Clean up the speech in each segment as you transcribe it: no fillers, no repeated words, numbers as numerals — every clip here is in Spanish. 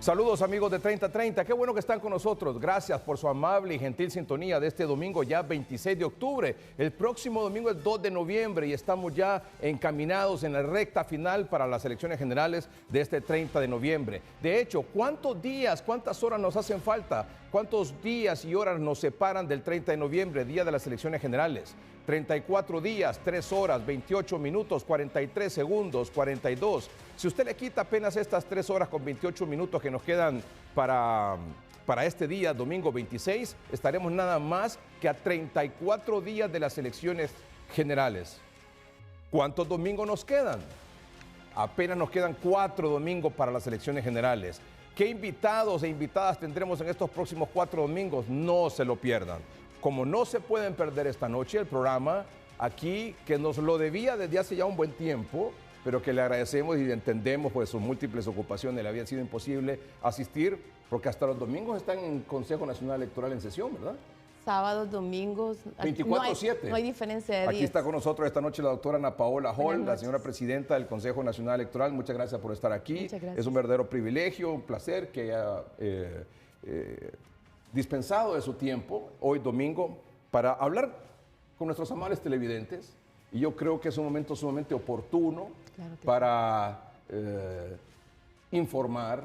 Saludos amigos de 3030, qué bueno que están con nosotros. Gracias por su amable y gentil sintonía de este domingo ya 26 de octubre. El próximo domingo es 2 de noviembre y estamos ya encaminados en la recta final para las elecciones generales de este 30 de noviembre. De hecho, ¿cuántos días, cuántas horas nos hacen falta? ¿Cuántos días y horas nos separan del 30 de noviembre, día de las elecciones generales? 34 días, 3 horas, 28 minutos, 43 segundos, 42. Si usted le quita apenas estas 3 horas con 28 minutos que nos quedan para este día, domingo 26, estaremos nada más que a 34 días de las elecciones generales. ¿Cuántos domingos nos quedan? Apenas nos quedan 4 domingos para las elecciones generales. ¿Qué invitados e invitadas tendremos en estos próximos 4 domingos? No se lo pierdan. Como no se pueden perder esta noche el programa, aquí que nos lo debía desde hace ya un buen tiempo, pero que le agradecemos y entendemos pues sus múltiples ocupaciones, le había sido imposible asistir, porque hasta los domingos están en Consejo Nacional Electoral en sesión, ¿verdad? Sábados, domingos, 24/7. No hay diferencia de días. Aquí está con nosotros esta noche la doctora Ana Paola Hall, la señora presidenta del Consejo Nacional Electoral. Muchas gracias por estar aquí. Muchas gracias. Es un verdadero privilegio, un placer que haya dispensado de su tiempo hoy domingo para hablar con nuestros amables televidentes. Y yo creo que es un momento sumamente oportuno para informar,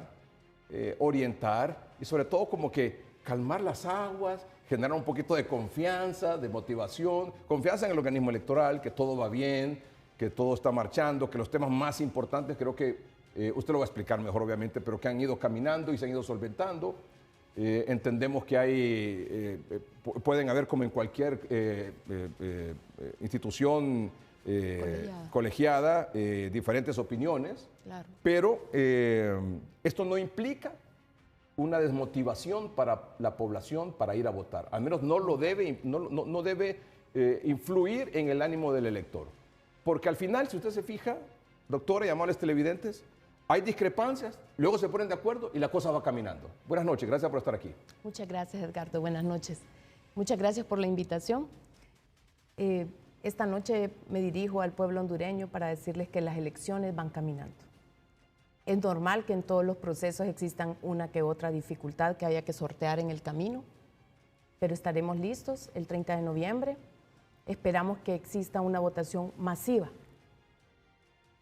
orientar y sobre todo como que calmar las aguas, generar un poquito de confianza, de motivación, confianza en el organismo electoral, que todo va bien, que todo está marchando, que los temas más importantes creo que usted lo va a explicar mejor obviamente, pero que han ido caminando y se han ido solventando. Entendemos que hay, pueden haber como en cualquier institución colegiada diferentes opiniones, pero esto no implica una desmotivación para la población para ir a votar. Al menos no debe influir en el ánimo del elector. Porque al final, si usted se fija, doctora y amables televidentes, hay discrepancias, luego se ponen de acuerdo y la cosa va caminando. Buenas noches, gracias por estar aquí. Muchas gracias, Edgardo. Buenas noches. Muchas gracias por la invitación. Esta noche me dirijo al pueblo hondureño para decirles que las elecciones van caminando. Es normal que en todos los procesos existan una que otra dificultad que haya que sortear en el camino, pero estaremos listos el 30 de noviembre. Esperamos que exista una votación masiva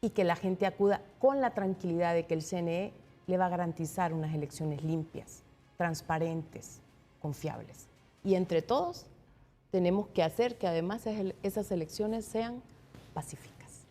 y que la gente acuda con la tranquilidad de que el CNE le va a garantizar unas elecciones limpias, transparentes, confiables. Y entre todos tenemos que hacer que además esas elecciones sean pacíficas.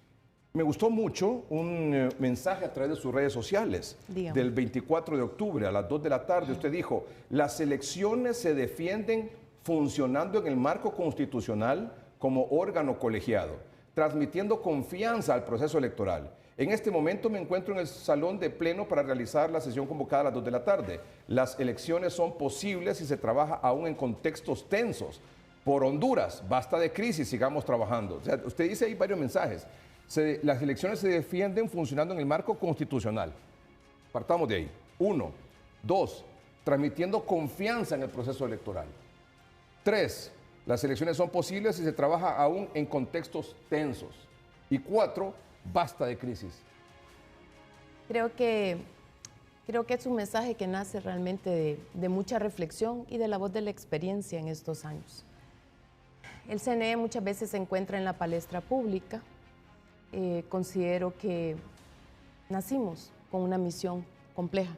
Me gustó mucho un mensaje a través de sus redes sociales. Dígame. Del 24 de octubre a las 2 de la tarde. Usted dijo, las elecciones se defienden funcionando en el marco constitucional como órgano colegiado, transmitiendo confianza al proceso electoral. En este momento me encuentro en el salón de pleno para realizar la sesión convocada a las 2 de la tarde. Las elecciones son posibles si se trabaja aún en contextos tensos. Por Honduras, basta de crisis, sigamos trabajando. O sea, usted dice ahí varios mensajes. Las elecciones se defienden funcionando en el marco constitucional. Partamos de ahí. 1. 2. Transmitiendo confianza en el proceso electoral. 3. Las elecciones son posibles si se trabaja aún en contextos tensos. Y 4. Basta de crisis. Creo que es un mensaje que nace realmente de mucha reflexión y de la voz de la experiencia en estos años. El CNE muchas veces se encuentra en la palestra pública. Considero que nacimos con una misión compleja,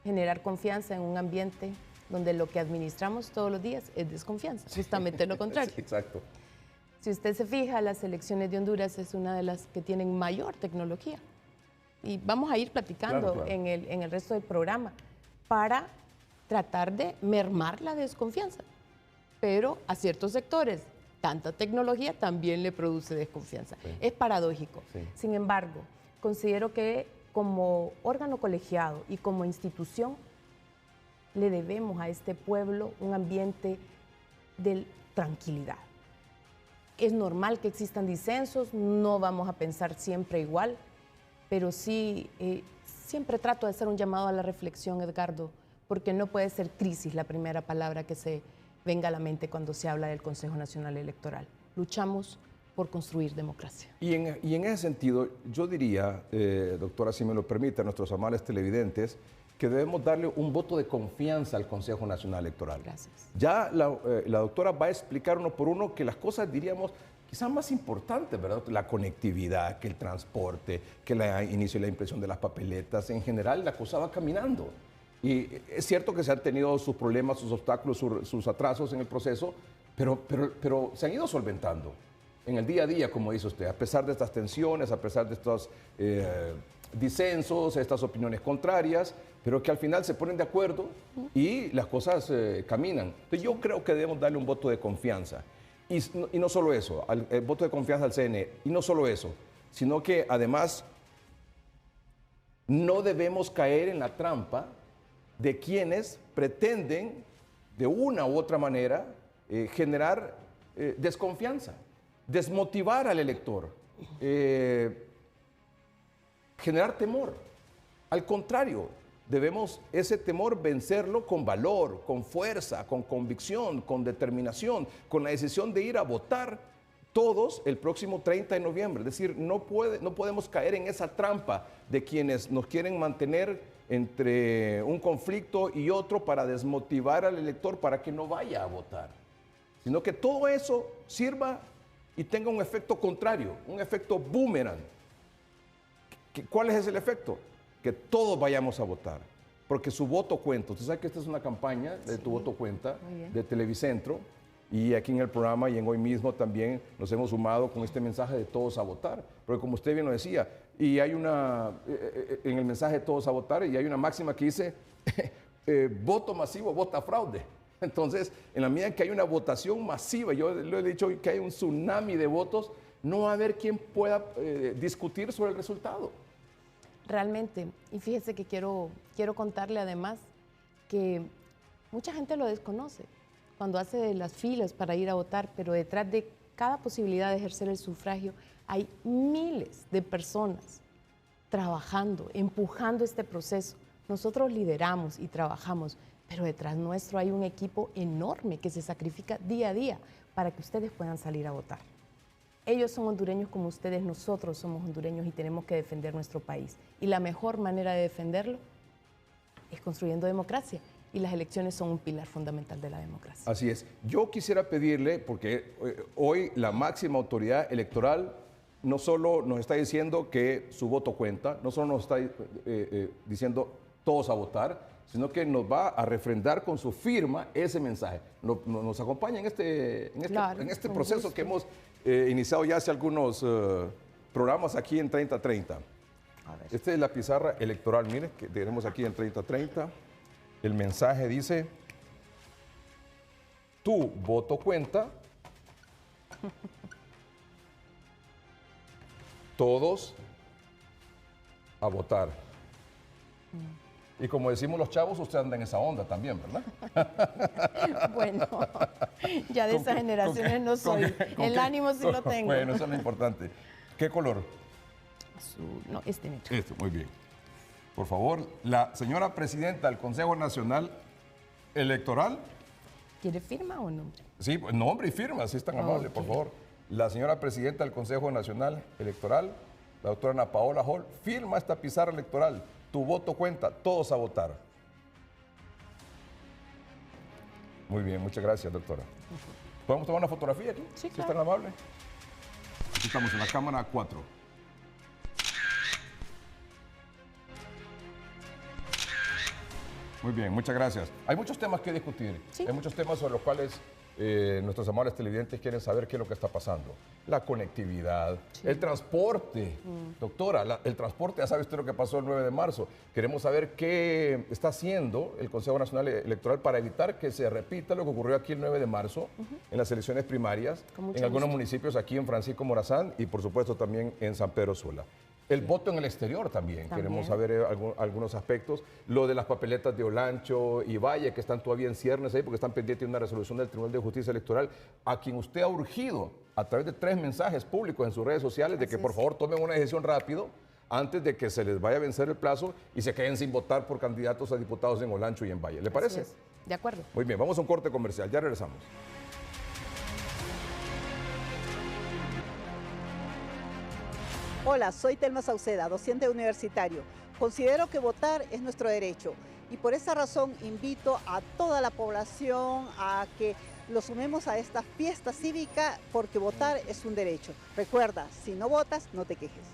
generar confianza en un ambiente donde lo que administramos todos los días es desconfianza, justamente lo contrario. Exacto. Si usted se fija, las elecciones de Honduras es una de las que tienen mayor tecnología y vamos a ir platicando en el resto del programa para tratar de mermar la desconfianza, pero a ciertos sectores tanta tecnología también le produce desconfianza. Sí. Es paradójico. Sí. Sin embargo, considero que como órgano colegiado y como institución le debemos a este pueblo un ambiente de tranquilidad. Es normal que existan disensos, no vamos a pensar siempre igual, pero sí, siempre trato de hacer un llamado a la reflexión, Edgardo, porque no puede ser crisis la primera palabra que se venga a la mente cuando se habla del Consejo Nacional Electoral. Luchamos por construir democracia. Y en ese sentido, yo diría, doctora, si me lo permite, a nuestros amables televidentes, que debemos darle un voto de confianza al Consejo Nacional Electoral. Gracias. Ya la doctora va a explicar uno por uno que las cosas, diríamos, quizás más importantes, ¿verdad? La conectividad, que el transporte, que el inicio y la impresión de las papeletas, en general la cosa va caminando. Y es cierto que se han tenido sus problemas, sus obstáculos, sus atrasos en el proceso, pero se han ido solventando en el día a día, como dice usted, a pesar de estas tensiones, a pesar de estos disensos, estas opiniones contrarias, pero que al final se ponen de acuerdo y las cosas caminan. Entonces yo creo que debemos darle un voto de confianza. Y no solo eso, el voto de confianza al CNE, y no solo eso, sino que además no debemos caer en la trampa de quienes pretenden de una u otra manera generar desconfianza, desmotivar al elector, generar temor. Al contrario, debemos ese temor vencerlo con valor, con fuerza, con convicción, con determinación, con la decisión de ir a votar todos el próximo 30 de noviembre. Es decir, no podemos caer en esa trampa de quienes nos quieren mantener entre un conflicto y otro para desmotivar al elector para que no vaya a votar, sino que todo eso sirva y tenga un efecto contrario, un efecto boomerang. ¿Cuál es el efecto? Que todos vayamos a votar, porque su voto cuenta. Usted sabe que esta es una campaña de Tu Voto Cuenta, de Televicentro, y aquí en el programa y en Hoy Mismo también nos hemos sumado con este mensaje de todos a votar, porque como usted bien lo decía, y hay una, en el mensaje de todos a votar, y hay una máxima que dice, voto masivo, vota fraude. Entonces, en la medida en que hay una votación masiva, yo le he dicho que hay un tsunami de votos, no va a haber quien pueda discutir sobre el resultado. Realmente, y fíjese que quiero contarle además que mucha gente lo desconoce cuando hace las filas para ir a votar, pero detrás de cada posibilidad de ejercer el sufragio hay miles de personas trabajando, empujando este proceso. Nosotros lideramos y trabajamos, pero detrás nuestro hay un equipo enorme que se sacrifica día a día para que ustedes puedan salir a votar. Ellos son hondureños como ustedes, nosotros somos hondureños y tenemos que defender nuestro país. Y la mejor manera de defenderlo es construyendo democracia. Y las elecciones son un pilar fundamental de la democracia. Así es. Yo quisiera pedirle, porque hoy la máxima autoridad electoral no solo nos está diciendo que su voto cuenta, no solo nos está diciendo todos a votar, sino que nos va a refrendar con su firma ese mensaje. Nos acompaña en este proceso gusto que hemos iniciado ya hace algunos programas aquí en 3030. Esta es la pizarra electoral, mire, que tenemos aquí en 3030. El mensaje dice, tu voto cuenta, todos a votar. Y como decimos los chavos, usted anda en esa onda también, ¿verdad? Bueno, ya de esas generaciones no soy. El ánimo sí lo tengo. Bueno, eso es lo importante. ¿Qué color? Azul. No, este mismo. Este, muy bien. Por favor, la señora presidenta del Consejo Nacional Electoral. ¿Quiere firma o nombre? Sí, nombre y firma, si es tan amable, por favor. La señora presidenta del Consejo Nacional Electoral, la doctora Ana Paola Hall, firma esta pizarra electoral. Tu voto cuenta, todos a votar. Muy bien, muchas gracias, doctora. ¿Podemos tomar una fotografía aquí? Sí, claro. ¿Si es tan amable? Aquí estamos en la cámara 4. Muy bien, muchas gracias. Hay muchos temas que discutir. Sí. Hay muchos temas sobre los cuales nuestros amables televidentes quieren saber qué es lo que está pasando. La conectividad, sí. El transporte. Doctora, el transporte, ya sabe usted lo que pasó el 9 de marzo. Queremos saber qué está haciendo el Consejo Nacional Electoral para evitar que se repita lo que ocurrió aquí el 9 de marzo en las elecciones primarias, en algunos municipios aquí en Francisco Morazán y por supuesto también en San Pedro Sula. El voto en el exterior también. Queremos saber algunos aspectos. Lo de las papeletas de Olancho y Valle, que están todavía en ciernes ahí porque están pendientes de una resolución del Tribunal de Justicia Electoral, a quien usted ha urgido a través de 3 mensajes públicos en sus redes sociales de que por favor tomen una decisión rápido antes de que se les vaya a vencer el plazo y se queden sin votar por candidatos a diputados en Olancho y en Valle. ¿Le parece? De acuerdo. Muy bien, vamos a un corte comercial. Ya regresamos. Hola, soy Telma Sauceda, docente universitario. Considero que votar es nuestro derecho y por esa razón invito a toda la población a que lo sumemos a esta fiesta cívica porque votar es un derecho. Recuerda, si no votas, no te quejes.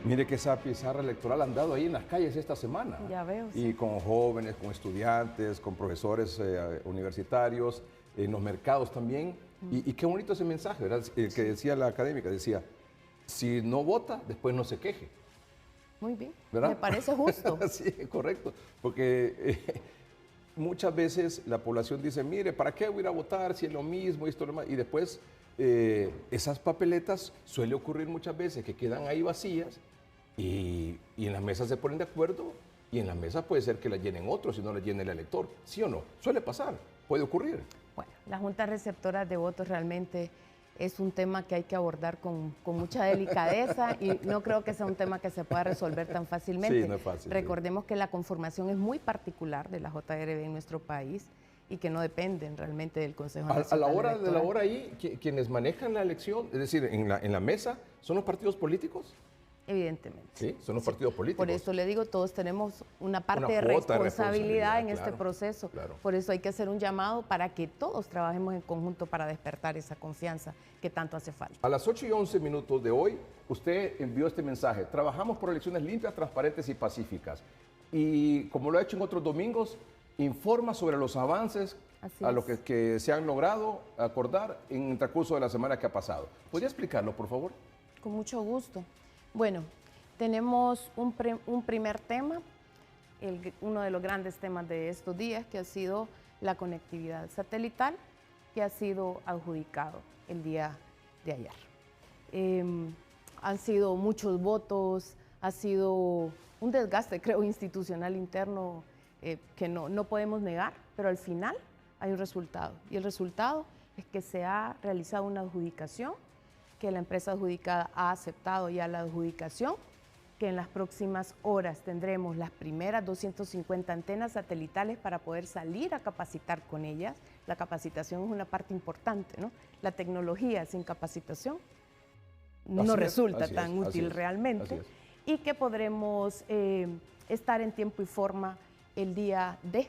Mire que esa pizarra electoral han dado ahí en las calles esta semana. Ya veo. Sí. Y con jóvenes, con estudiantes, con profesores universitarios, en los mercados también. Y qué bonito ese mensaje, ¿verdad? Que decía la académica, decía, si no vota, después no se queje. Muy bien, ¿verdad? Me parece justo. Sí, correcto, porque muchas veces la población dice, mire, ¿para qué voy a ir a votar si es lo mismo y esto lo demás? Y después esas papeletas suele ocurrir muchas veces que quedan ahí vacías y en las mesas se ponen de acuerdo y en las mesas puede ser que las llenen otros y no las llene el elector, ¿sí o no? Suele pasar, puede ocurrir. Bueno, la Junta Receptora de Votos realmente es un tema que hay que abordar con mucha delicadeza y no creo que sea un tema que se pueda resolver tan fácilmente. Sí, no es fácil. Recordemos que la conformación es muy particular de la JRB en nuestro país y que no dependen realmente del Consejo Nacional A la hora Electoral. de la hora ahí, quienes manejan la elección, es decir, en la mesa, ¿son los partidos políticos? Evidentemente. Sí, son los partidos políticos. Por eso le digo, todos tenemos una parte Una de cuota responsabilidad en claro, este proceso. Claro. Por eso hay que hacer un llamado para que todos trabajemos en conjunto para despertar esa confianza que tanto hace falta. A las 8:11 de hoy, usted envió este mensaje. Trabajamos por elecciones limpias, transparentes y pacíficas. Y como lo ha hecho en otros domingos, informa sobre los avances a lo que se han logrado acordar en el transcurso de la semana que ha pasado. ¿Podría explicarlo, por favor? Con mucho gusto. Bueno, tenemos un primer tema, uno de los grandes temas de estos días, que ha sido la conectividad satelital, que ha sido adjudicado el día de ayer. Han sido muchos votos, ha sido un desgaste, creo, institucional interno que no podemos negar, pero al final hay un resultado. Y el resultado es que se ha realizado una adjudicación, que la empresa adjudicada ha aceptado ya la adjudicación, que en las próximas horas tendremos las primeras 250 antenas satelitales para poder salir a capacitar con ellas. La capacitación es una parte importante, ¿no? La tecnología sin capacitación no resulta tan útil realmente. Y que podremos estar en tiempo y forma el día D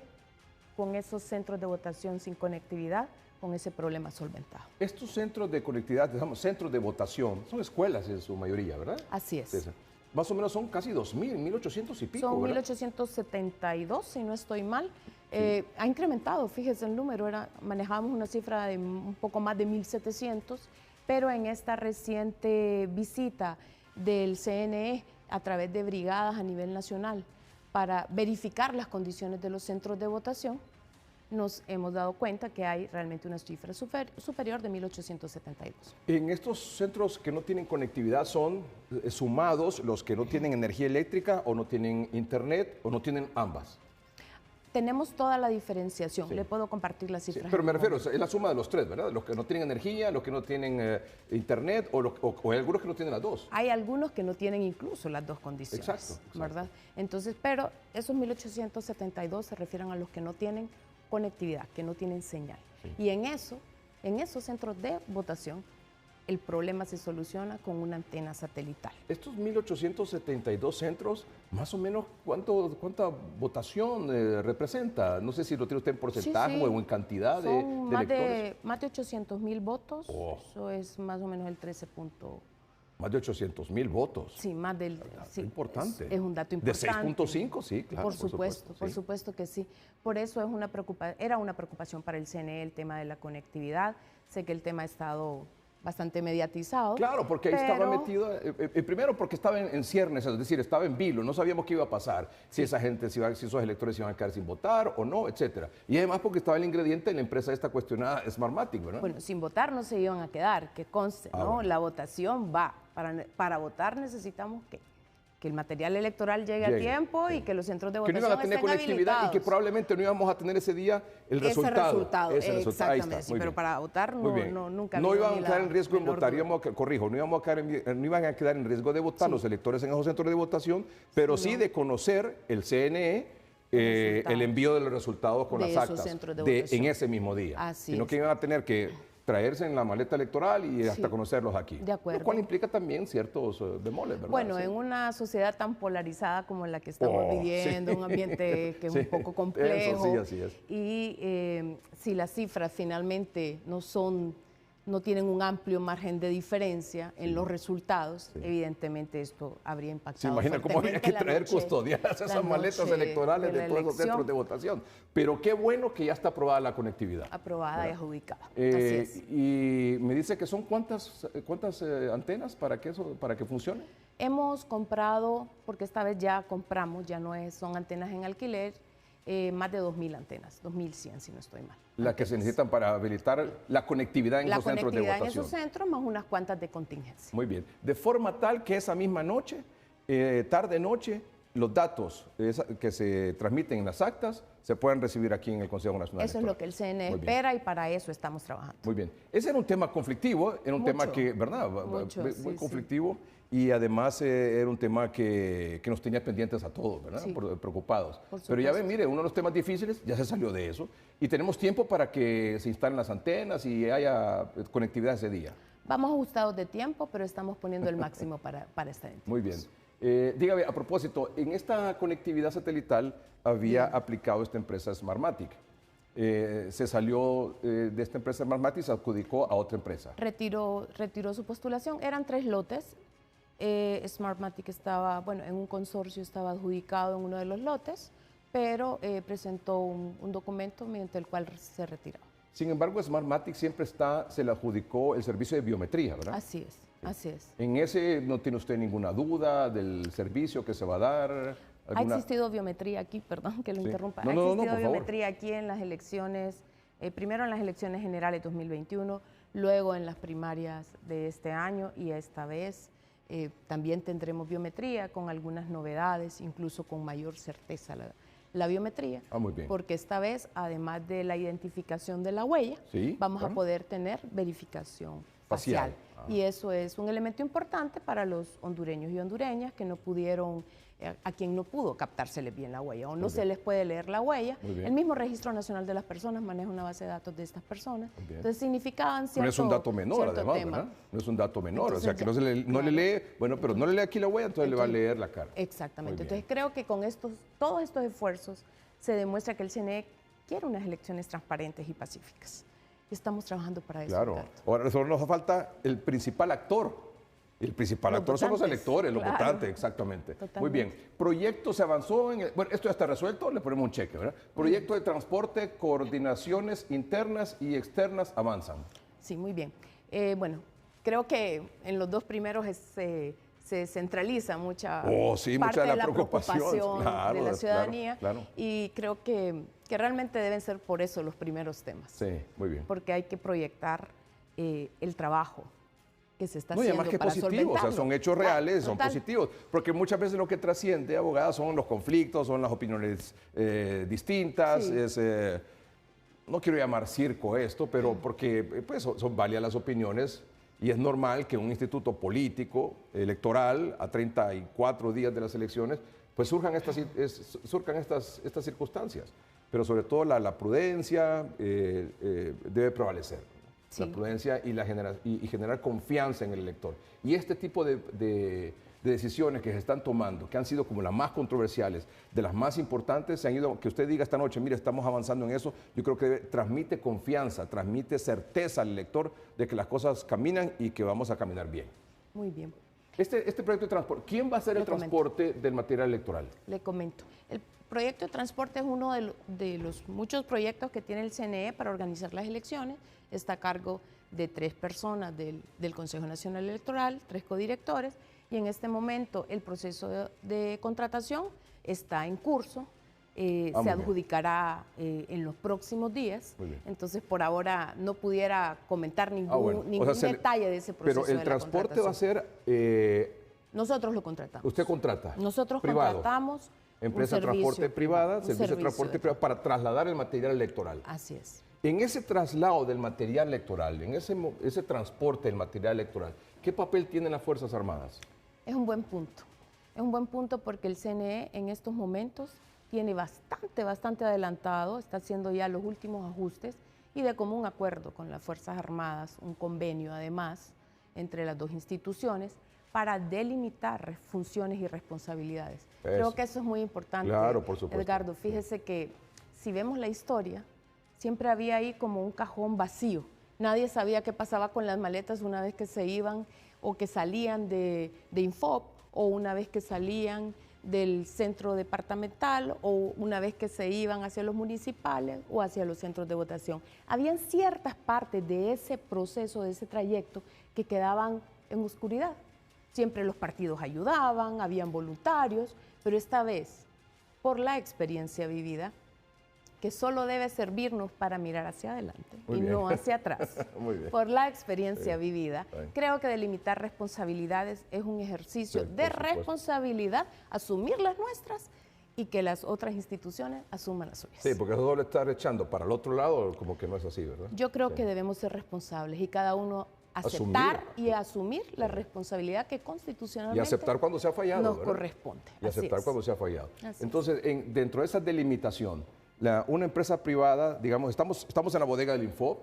con esos centros de votación sin conectividad, con ese problema solventado. Estos centros de conectividad, digamos, centros de votación, son escuelas en su mayoría, ¿verdad? Así es. Sí. Más o menos son casi 2.000, 1.800 y pico, son ¿verdad? 1.872, si no estoy mal. Ha incrementado, fíjese el número, manejábamos una cifra de un poco más de 1.700, pero en esta reciente visita del CNE a través de brigadas a nivel nacional para verificar las condiciones de los centros de votación, nos hemos dado cuenta que hay realmente una cifra superior de 1.872. En estos centros que no tienen conectividad son sumados los que no tienen energía eléctrica o no tienen internet o no tienen ambas. Tenemos toda la diferenciación, Sí. le puedo compartir las cifras. Sí, pero me refiero, es la suma de los tres, ¿verdad? Los que no tienen energía, los que no tienen internet o hay algunos que no tienen las dos. Hay algunos que no tienen incluso las dos condiciones, Exacto. ¿verdad? Entonces, pero esos 1.872 se refieren a los que no tienen conectividad, que no tienen señal. Sí. Y en esos centros de votación, el problema se soluciona con una antena satelital. Estos 1.872 centros, más o menos, ¿cuánta votación representa? No sé si lo tiene usted en porcentaje Sí, sí. o en cantidad de electores. Más de 800.000 votos, Oh. eso es más o menos el 13. Más de 800.000 votos. Sí, más del... Sí, importante. Es un dato importante. De 6.5, sí, claro. Por supuesto, por sí. supuesto que sí. Por eso era una preocupación para el CNE el tema de la conectividad. Sé que el tema ha estado bastante mediatizado. Claro, porque ahí estaba metido, primero porque estaba en ciernes, es decir, estaba en vilo, no sabíamos qué iba a pasar, si esa gente, si esos electores iban a quedar sin votar o no, etcétera. Y además porque estaba el ingrediente de la empresa esta cuestionada Smartmatic, ¿verdad? Bueno, sin votar no se iban a quedar, que conste, ¿no? Bueno. La votación va. Para votar necesitamos que el material electoral llegue a tiempo y que los centros de votación que no iban a tener estén conectividad habilitados. y que probablemente no íbamos a tener ese día el resultado. Ese resultado, Ahí exactamente, está, sí, muy pero bien. para votar Muy bien. nunca no ha habido iban ni a quedar la en riesgo en menor votar, duda. no iban a quedar en riesgo de votar los electores en esos centros de votación, pero sí de conocer el CNE el envío de los resultados con las actas en ese mismo día. Así sino que iban a tener que traerse en la maleta electoral y hasta conocerlos aquí. De acuerdo. Lo cual implica también ciertos bemoles, ¿verdad? Bueno, en una sociedad tan polarizada como la que estamos viviendo, un ambiente que es un poco complejo. Eso sí, así es. Y si las cifras finalmente no tienen un amplio margen de diferencia en los resultados, evidentemente esto habría impactado. Se imagina cómo habría que traer custodiadas esas maletas electorales de todos los centros de votación. Pero qué bueno que ya está aprobada la conectividad. Aprobada y adjudicada. Así es. Y me dice que son cuántas antenas para que funcione. Hemos comprado, porque esta vez ya compramos, ya no son antenas en alquiler, más de 2.000 antenas, 2.100 si no estoy mal. Las que se necesitan para habilitar la conectividad en esos centros de votación. La conectividad en esos centros más unas cuantas de contingencia. Muy bien. De forma tal que esa misma noche, tarde-noche, los datos que se transmiten en las actas se puedan recibir aquí en el Consejo Nacional Eso Electoral. es lo que el CNE espera y para eso estamos trabajando. Muy bien. Ese era un tema conflictivo, era un tema que, ¿verdad? Muy conflictivo. Y además era un tema que nos tenía pendientes a todos, ¿verdad? Sí. Preocupados. Pero ya ven, mire, uno de los temas difíciles ya se salió de eso y tenemos tiempo para que se instalen las antenas y haya conectividad ese día. Vamos ajustados de tiempo, pero estamos poniendo el máximo para este evento. Muy bien. Dígame, a propósito, en esta conectividad satelital había aplicado esta empresa Smartmatic. Se salió de esta empresa Smartmatic y se adjudicó a otra empresa. Retiró su postulación. Eran 3 lotes. Smartmatic estaba, en un consorcio estaba adjudicado en uno de los lotes, pero presentó un documento mediante el cual se retiraba. Sin embargo, Smartmatic siempre se le adjudicó el servicio de biometría, ¿verdad? Así es, así es. ¿En ese no tiene usted ninguna duda del servicio que se va a dar? Ha existido biometría aquí, perdón que lo interrumpa. Ha existido biometría aquí en las elecciones, primero en las elecciones generales 2021, luego en las primarias de este año y esta vez también tendremos biometría con algunas novedades, incluso con mayor certeza la biometría. Muy bien. Porque esta vez, además de la identificación de la huella, vamos a poder tener verificación facial. Y eso es un elemento importante para los hondureños y hondureñas que no pudieron, a quien no pudo captársele bien la huella o no se les puede leer la huella. El mismo Registro Nacional de las Personas maneja una base de datos de estas personas. Entonces significaban cierto. No es un dato menor, además, tema. ¿verdad? No es un dato menor. Entonces, o sea, que no le lee, pero no le lee aquí la huella, entonces le va a leer la cara. Exactamente. Entonces creo que con todos estos esfuerzos se demuestra que el CNE quiere unas elecciones transparentes y pacíficas. Estamos trabajando para eso. Claro. Ahora solo nos falta el principal actor. El principal actor son los electores, los votantes, exactamente. Totalmente. Muy bien. Proyecto se avanzó bueno, esto ya está resuelto, le ponemos un cheque, ¿verdad? Proyecto de transporte, coordinaciones internas y externas avanzan. Sí, muy bien. Bueno, creo que en los 2 primeros se centraliza mucha parte de la preocupación de la ciudadanía y creo que realmente deben ser por eso los primeros temas. Sí, muy bien. Porque hay que proyectar el trabajo que se está haciendo. Y además que es positivo, o sea, son hechos reales, son positivos, porque muchas veces lo que trasciende, abogada, son los conflictos, son las opiniones distintas, no quiero llamar circo esto, pero porque pues, son válidas las opiniones. Y es normal que un instituto político, electoral, a 34 días de las elecciones, pues surjan estas circunstancias. Pero sobre todo la prudencia debe prevalecer. Sí. La prudencia y generar confianza en el elector. Y este tipo de decisiones que se están tomando, que han sido como las más controversiales, de las más importantes, se han ido, que usted diga esta noche, mire, estamos avanzando en eso, yo creo que transmite confianza, transmite certeza al elector de que las cosas caminan y que vamos a caminar bien. Muy bien. Este proyecto de transporte, ¿quién va a hacer el transporte del material electoral? Le comento. El proyecto de transporte es uno de los muchos proyectos que tiene el CNE para organizar las elecciones. Está a cargo de 3 personas del Consejo Nacional Electoral, 3 codirectores, y en este momento el proceso de contratación está en curso. Se adjudicará en los próximos días. Entonces, por ahora no pudiera comentar ningún detalle de ese proceso. Pero el transporte va a ser... Nosotros lo contratamos. ¿Usted contrata? Nosotros privado. Contratamos empresa de transporte privada, servicio de transporte privado para trasladar el material electoral. Así es. En ese traslado del material electoral, en ese transporte del material electoral, ¿qué papel tienen las Fuerzas Armadas? Es un buen punto. Es un buen punto porque el CNE en estos momentos tiene bastante adelantado, está haciendo ya los últimos ajustes y de común acuerdo con las Fuerzas Armadas, un convenio además entre las dos instituciones para delimitar funciones y responsabilidades. Creo que eso es muy importante, claro, por supuesto. Edgardo. Fíjese que si vemos la historia, siempre había ahí como un cajón vacío. Nadie sabía qué pasaba con las maletas una vez que se iban o que salían de Infop, o una vez que salían del centro departamental, o una vez que se iban hacia los municipales o hacia los centros de votación. Habían ciertas partes de ese proceso, de ese trayecto, que quedaban en oscuridad. Siempre los partidos ayudaban, habían voluntarios, pero esta vez, por la experiencia vivida, que solo debe servirnos para mirar hacia adelante y no hacia atrás. Muy bien. Por la experiencia vivida, creo que delimitar responsabilidades es un ejercicio de responsabilidad, asumir las nuestras y que las otras instituciones asuman las suyas. Sí, porque eso doble estar echando para el otro lado, como que no es así, ¿verdad? Yo creo que debemos ser responsables y cada uno aceptar y asumir la responsabilidad que constitucionalmente y aceptar cuando se ha fallado, nos ¿verdad? corresponde. Y aceptar cuando se ha fallado. Entonces, es. Dentro de esa delimitación, una empresa privada, digamos, estamos en la bodega del Infop,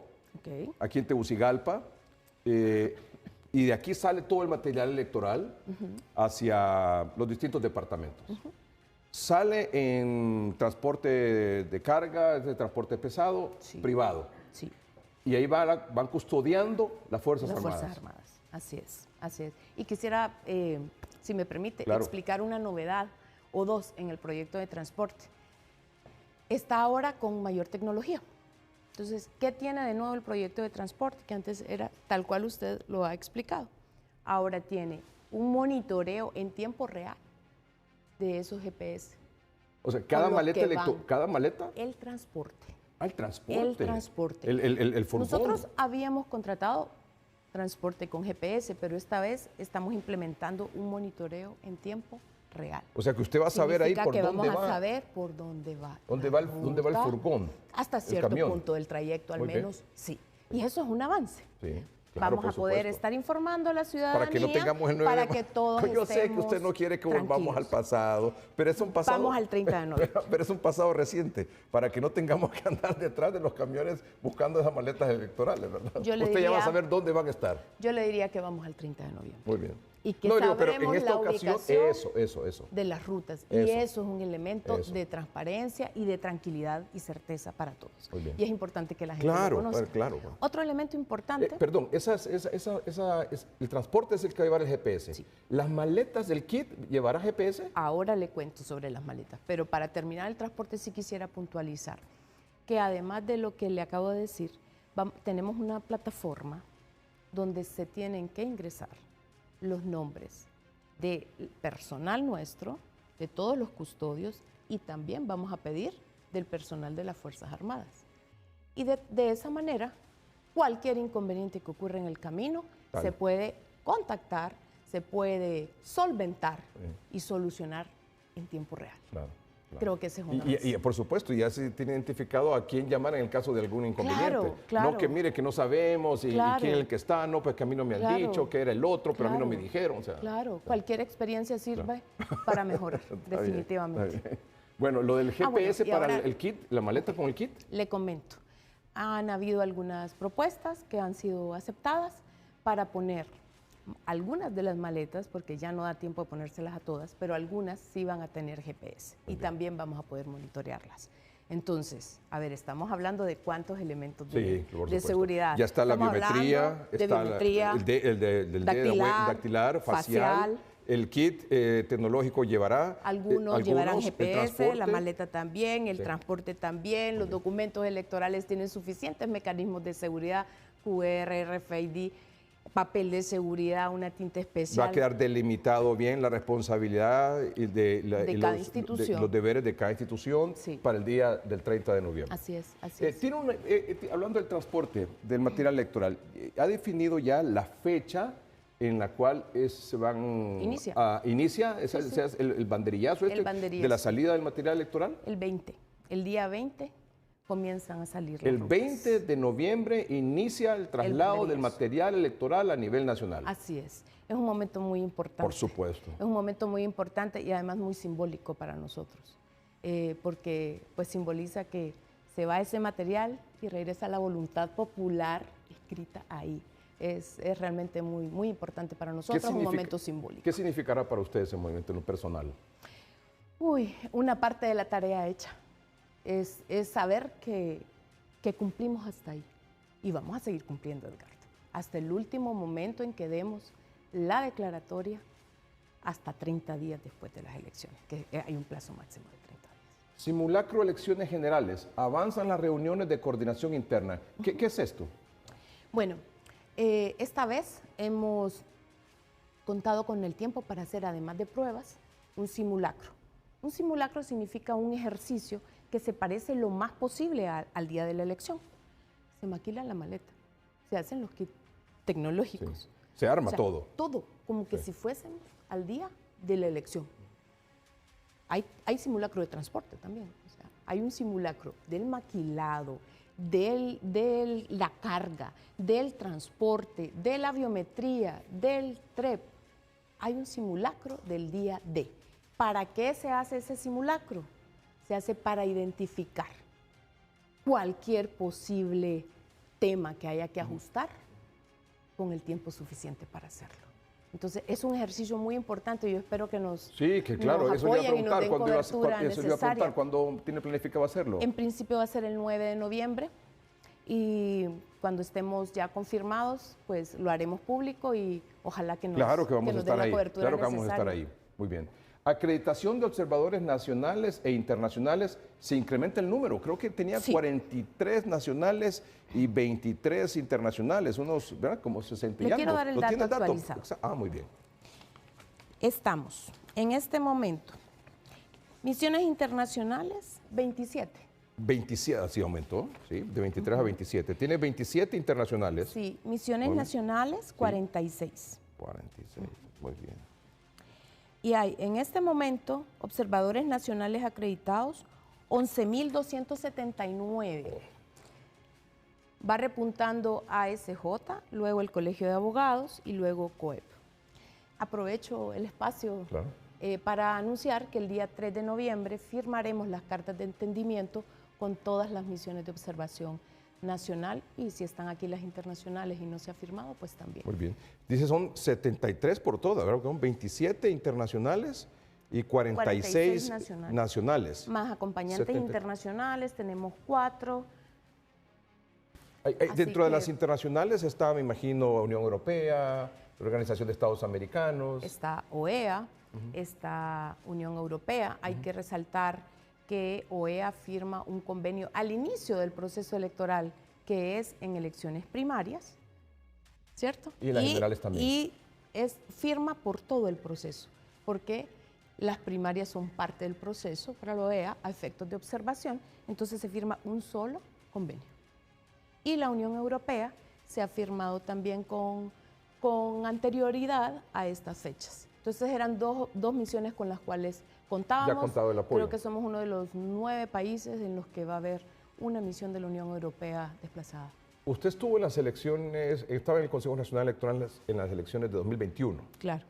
aquí en Tegucigalpa, y de aquí sale todo el material electoral hacia los distintos departamentos. Sale en transporte de carga, de transporte pesado, privado. Sí. Y ahí van custodiando las Fuerzas Armadas. Las Fuerzas Armadas, así es, así es. Y quisiera, si me permite, claro, explicar una novedad o dos en el proyecto de transporte. Está ahora con mayor tecnología. Entonces, ¿qué tiene de nuevo el proyecto de transporte? Que antes era tal cual usted lo ha explicado. Ahora tiene un monitoreo en tiempo real de esos GPS. O sea, cada maleta. El transporte. Ah, el transporte. El transporte. El furgón. Nosotros habíamos contratado transporte con GPS, pero esta vez estamos implementando un monitoreo en tiempo real. O sea, que usted va a saber ahí por dónde va. Vamos a saber por dónde va. ¿Dónde va el furgón? Hasta cierto punto del trayecto, al menos, sí. Y eso es un avance. Sí. Claro, vamos a poder estar informando a la ciudadanía para que no tengamos el 9 para que todos Yo sé que usted no quiere que volvamos al pasado, pero es un pasado. Vamos al 30 de noviembre. Pero es un pasado reciente, para que no tengamos que andar detrás de los camiones buscando esas maletas electorales, ¿verdad? Usted ya va a saber dónde van a estar. Yo le diría que vamos al 30 de noviembre. Muy bien. Y que sabremos pero en esta la ocasión, ubicación de las rutas. Y eso es un elemento de transparencia y de tranquilidad y certeza para todos. Y es importante que la gente lo conozca. Claro. Otro elemento importante. Perdón, el transporte es el que va a llevar el GPS. Sí. ¿Las maletas del kit llevará GPS? Ahora le cuento sobre las maletas, pero para terminar el transporte sí quisiera puntualizar que además de lo que le acabo de decir, tenemos una plataforma donde se tienen que ingresar los nombres del personal nuestro, de todos los custodios, y también vamos a pedir del personal de las Fuerzas Armadas. Y de esa manera, cualquier inconveniente que ocurra en el camino se puede contactar, se puede solventar y solucionar en tiempo real. Claro. Creo que ese es un avance. Y por supuesto, ya se tiene identificado a quién llamar en el caso de algún inconveniente. Claro. No que mire que no sabemos y quién es el que está, no, pues que a mí no me han dicho, que era el otro, pero a mí no me dijeron. O sea, cualquier experiencia sirve para mejorar, definitivamente. Está bien. Bueno, lo del GPS para el kit, la maleta con el kit. Le comento, han habido algunas propuestas que han sido aceptadas para poner algunas de las maletas, porque ya no da tiempo de ponérselas a todas, pero algunas sí van a tener GPS y también vamos a poder monitorearlas. Entonces, a ver, estamos hablando de cuántos elementos de seguridad. Ya está la biometría, el dactilar, facial, el kit tecnológico llevará. Algunos llevarán GPS, la maleta también, el transporte también, los documentos electorales tienen suficientes mecanismos de seguridad, QR, RFID, papel de seguridad, una tinta especial. Va a quedar delimitado bien la responsabilidad de cada institución. Los deberes de cada institución para el día del 30 de noviembre. Así es. Hablando del transporte del material electoral, ¿ha definido ya la fecha en la cual se van inicia el banderillazo de la salida del material electoral? El día 20 comienzan a salir las El rutas. 20 de noviembre inicia el traslado del material electoral a nivel nacional. Así es. Es un momento muy importante. Por supuesto. Es un momento muy importante y además muy simbólico para nosotros. porque pues simboliza que se va ese material y regresa la voluntad popular escrita ahí. Es realmente muy, muy importante para nosotros, un momento simbólico. ¿Qué significará para ustedes ese movimiento en lo personal? Uy, una parte de la tarea hecha. Es saber que cumplimos hasta ahí. Y vamos a seguir cumpliendo, Edgardo. Hasta el último momento en que demos la declaratoria, hasta 30 días después de las elecciones, que hay un plazo máximo de 30 días. Simulacro elecciones generales. Avanzan las reuniones de coordinación interna. ¿Qué es esto? Bueno, esta vez hemos contado con el tiempo para hacer, además de pruebas, un simulacro. Un simulacro significa un ejercicio que se parece lo más posible al día de la elección. Se maquila la maleta, se hacen los kits tecnológicos. Sí. Se arma todo. Todo, como que si fuésemos al día de la elección. Hay simulacro de transporte también. O sea, hay un simulacro del maquilado, de la carga, del transporte, de la biometría, del TREP. Hay un simulacro del día D. ¿Para qué se hace ese simulacro? Se hace para identificar cualquier posible tema que haya que ajustar con el tiempo suficiente para hacerlo. Entonces, es un ejercicio muy importante y yo espero que nos Sí, que claro, nos eso iba a apoyen y nos preguntar, den cobertura ¿cuándo tiene planificado hacerlo? En principio va a ser el 9 de noviembre y cuando estemos ya confirmados, pues lo haremos público y ojalá que nos, claro que vamos a estar den ahí. la cobertura Claro que vamos a estar necesaria. ahí. Muy bien. Acreditación de observadores nacionales e internacionales, se incrementa el número. Creo que tenía 43 nacionales y 23 internacionales, unos, ¿verdad? Como 60 y Le algo. quiero dar el dato ¿Tiene actualizado. Ah, muy bien. Estamos en este momento, misiones internacionales, 27. 27, así aumentó, ¿sí? De 23 a 27. Tiene 27 internacionales. Sí, misiones nacionales, 46. 46, muy bien. Y hay en este momento observadores nacionales acreditados 11.279. Va repuntando ASJ, luego el Colegio de Abogados y luego COEP. Aprovecho el espacio Claro. Para anunciar que el día 3 de noviembre firmaremos las cartas de entendimiento con todas las misiones de observación nacional y si están aquí las internacionales y no se ha firmado, pues también. Muy bien. Dice son 73 por todas, ¿verdad? Son 27 internacionales y 46 nacionales. Más acompañantes internacionales, tenemos 4. Dentro de las internacionales está, me imagino, Unión Europea, Organización de Estados Americanos. Está OEA, está Unión Europea. Hay que resaltar que OEA firma un convenio al inicio del proceso electoral, que es en elecciones primarias, ¿cierto? Y en las generales también. Y firma por todo el proceso, porque las primarias son parte del proceso para la OEA a efectos de observación, entonces se firma un solo convenio. Y la Unión Europea se ha firmado también con anterioridad a estas fechas. Entonces eran dos misiones con las cuales contábamos. Ya ha contado el apoyo. Creo que somos uno de los 9 países en los que va a haber una misión de la Unión Europea desplazada. Usted estuvo en las elecciones, estaba en el Consejo Nacional Electoral en las elecciones de 2021. Claro.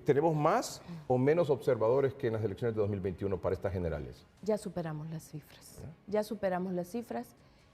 ¿Tenemos más o menos observadores que en las elecciones de 2021 para estas generales? Ya superamos las cifras. Ya superamos las cifras.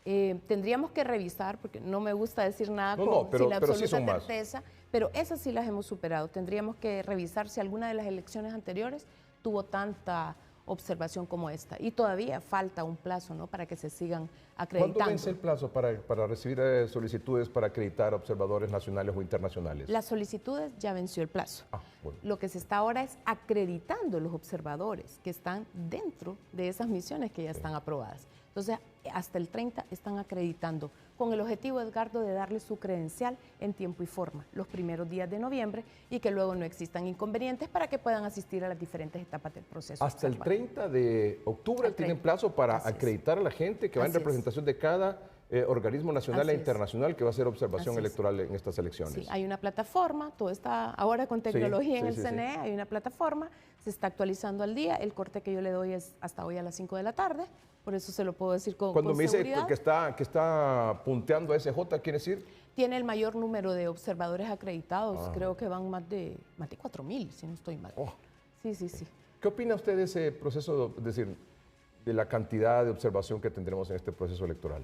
Tendríamos que revisar, porque no me gusta decir nada sin absoluta sí son certeza, pero esas sí las hemos superado. Tendríamos que revisar si alguna de las elecciones anteriores tuvo tanta observación como esta. Y todavía falta un plazo, ¿no?, para que se sigan acreditando. ¿Cuándo vence el plazo para recibir solicitudes para acreditar observadores nacionales o internacionales? Las solicitudes ya venció el plazo. Bueno. Lo que se está ahora es acreditando los observadores que están dentro de esas misiones que ya están aprobadas. Entonces, hasta el 30 están acreditando, con el objetivo, Edgardo, de darle su credencial en tiempo y forma los primeros días de noviembre y que luego no existan inconvenientes para que puedan asistir a las diferentes etapas del proceso. Hasta el 30 de octubre tienen plazo para acreditar a la gente que va en representación de cada organismo nacional e internacional que va a hacer observación electoral en estas elecciones. Sí, hay una plataforma, todo está ahora con tecnología en el CNE, hay una plataforma, se está actualizando al día, el corte que yo le doy es hasta hoy a las 5 de la tarde, por eso se lo puedo decir con seguridad. Cuando me dice que está punteando a SJ, ¿quiere decir? Tiene el mayor número de observadores acreditados, creo que van más de 4.000, si no estoy mal. Sí. ¿Qué opina usted de ese proceso? Es decir, de la cantidad de observación que tendremos en este proceso electoral?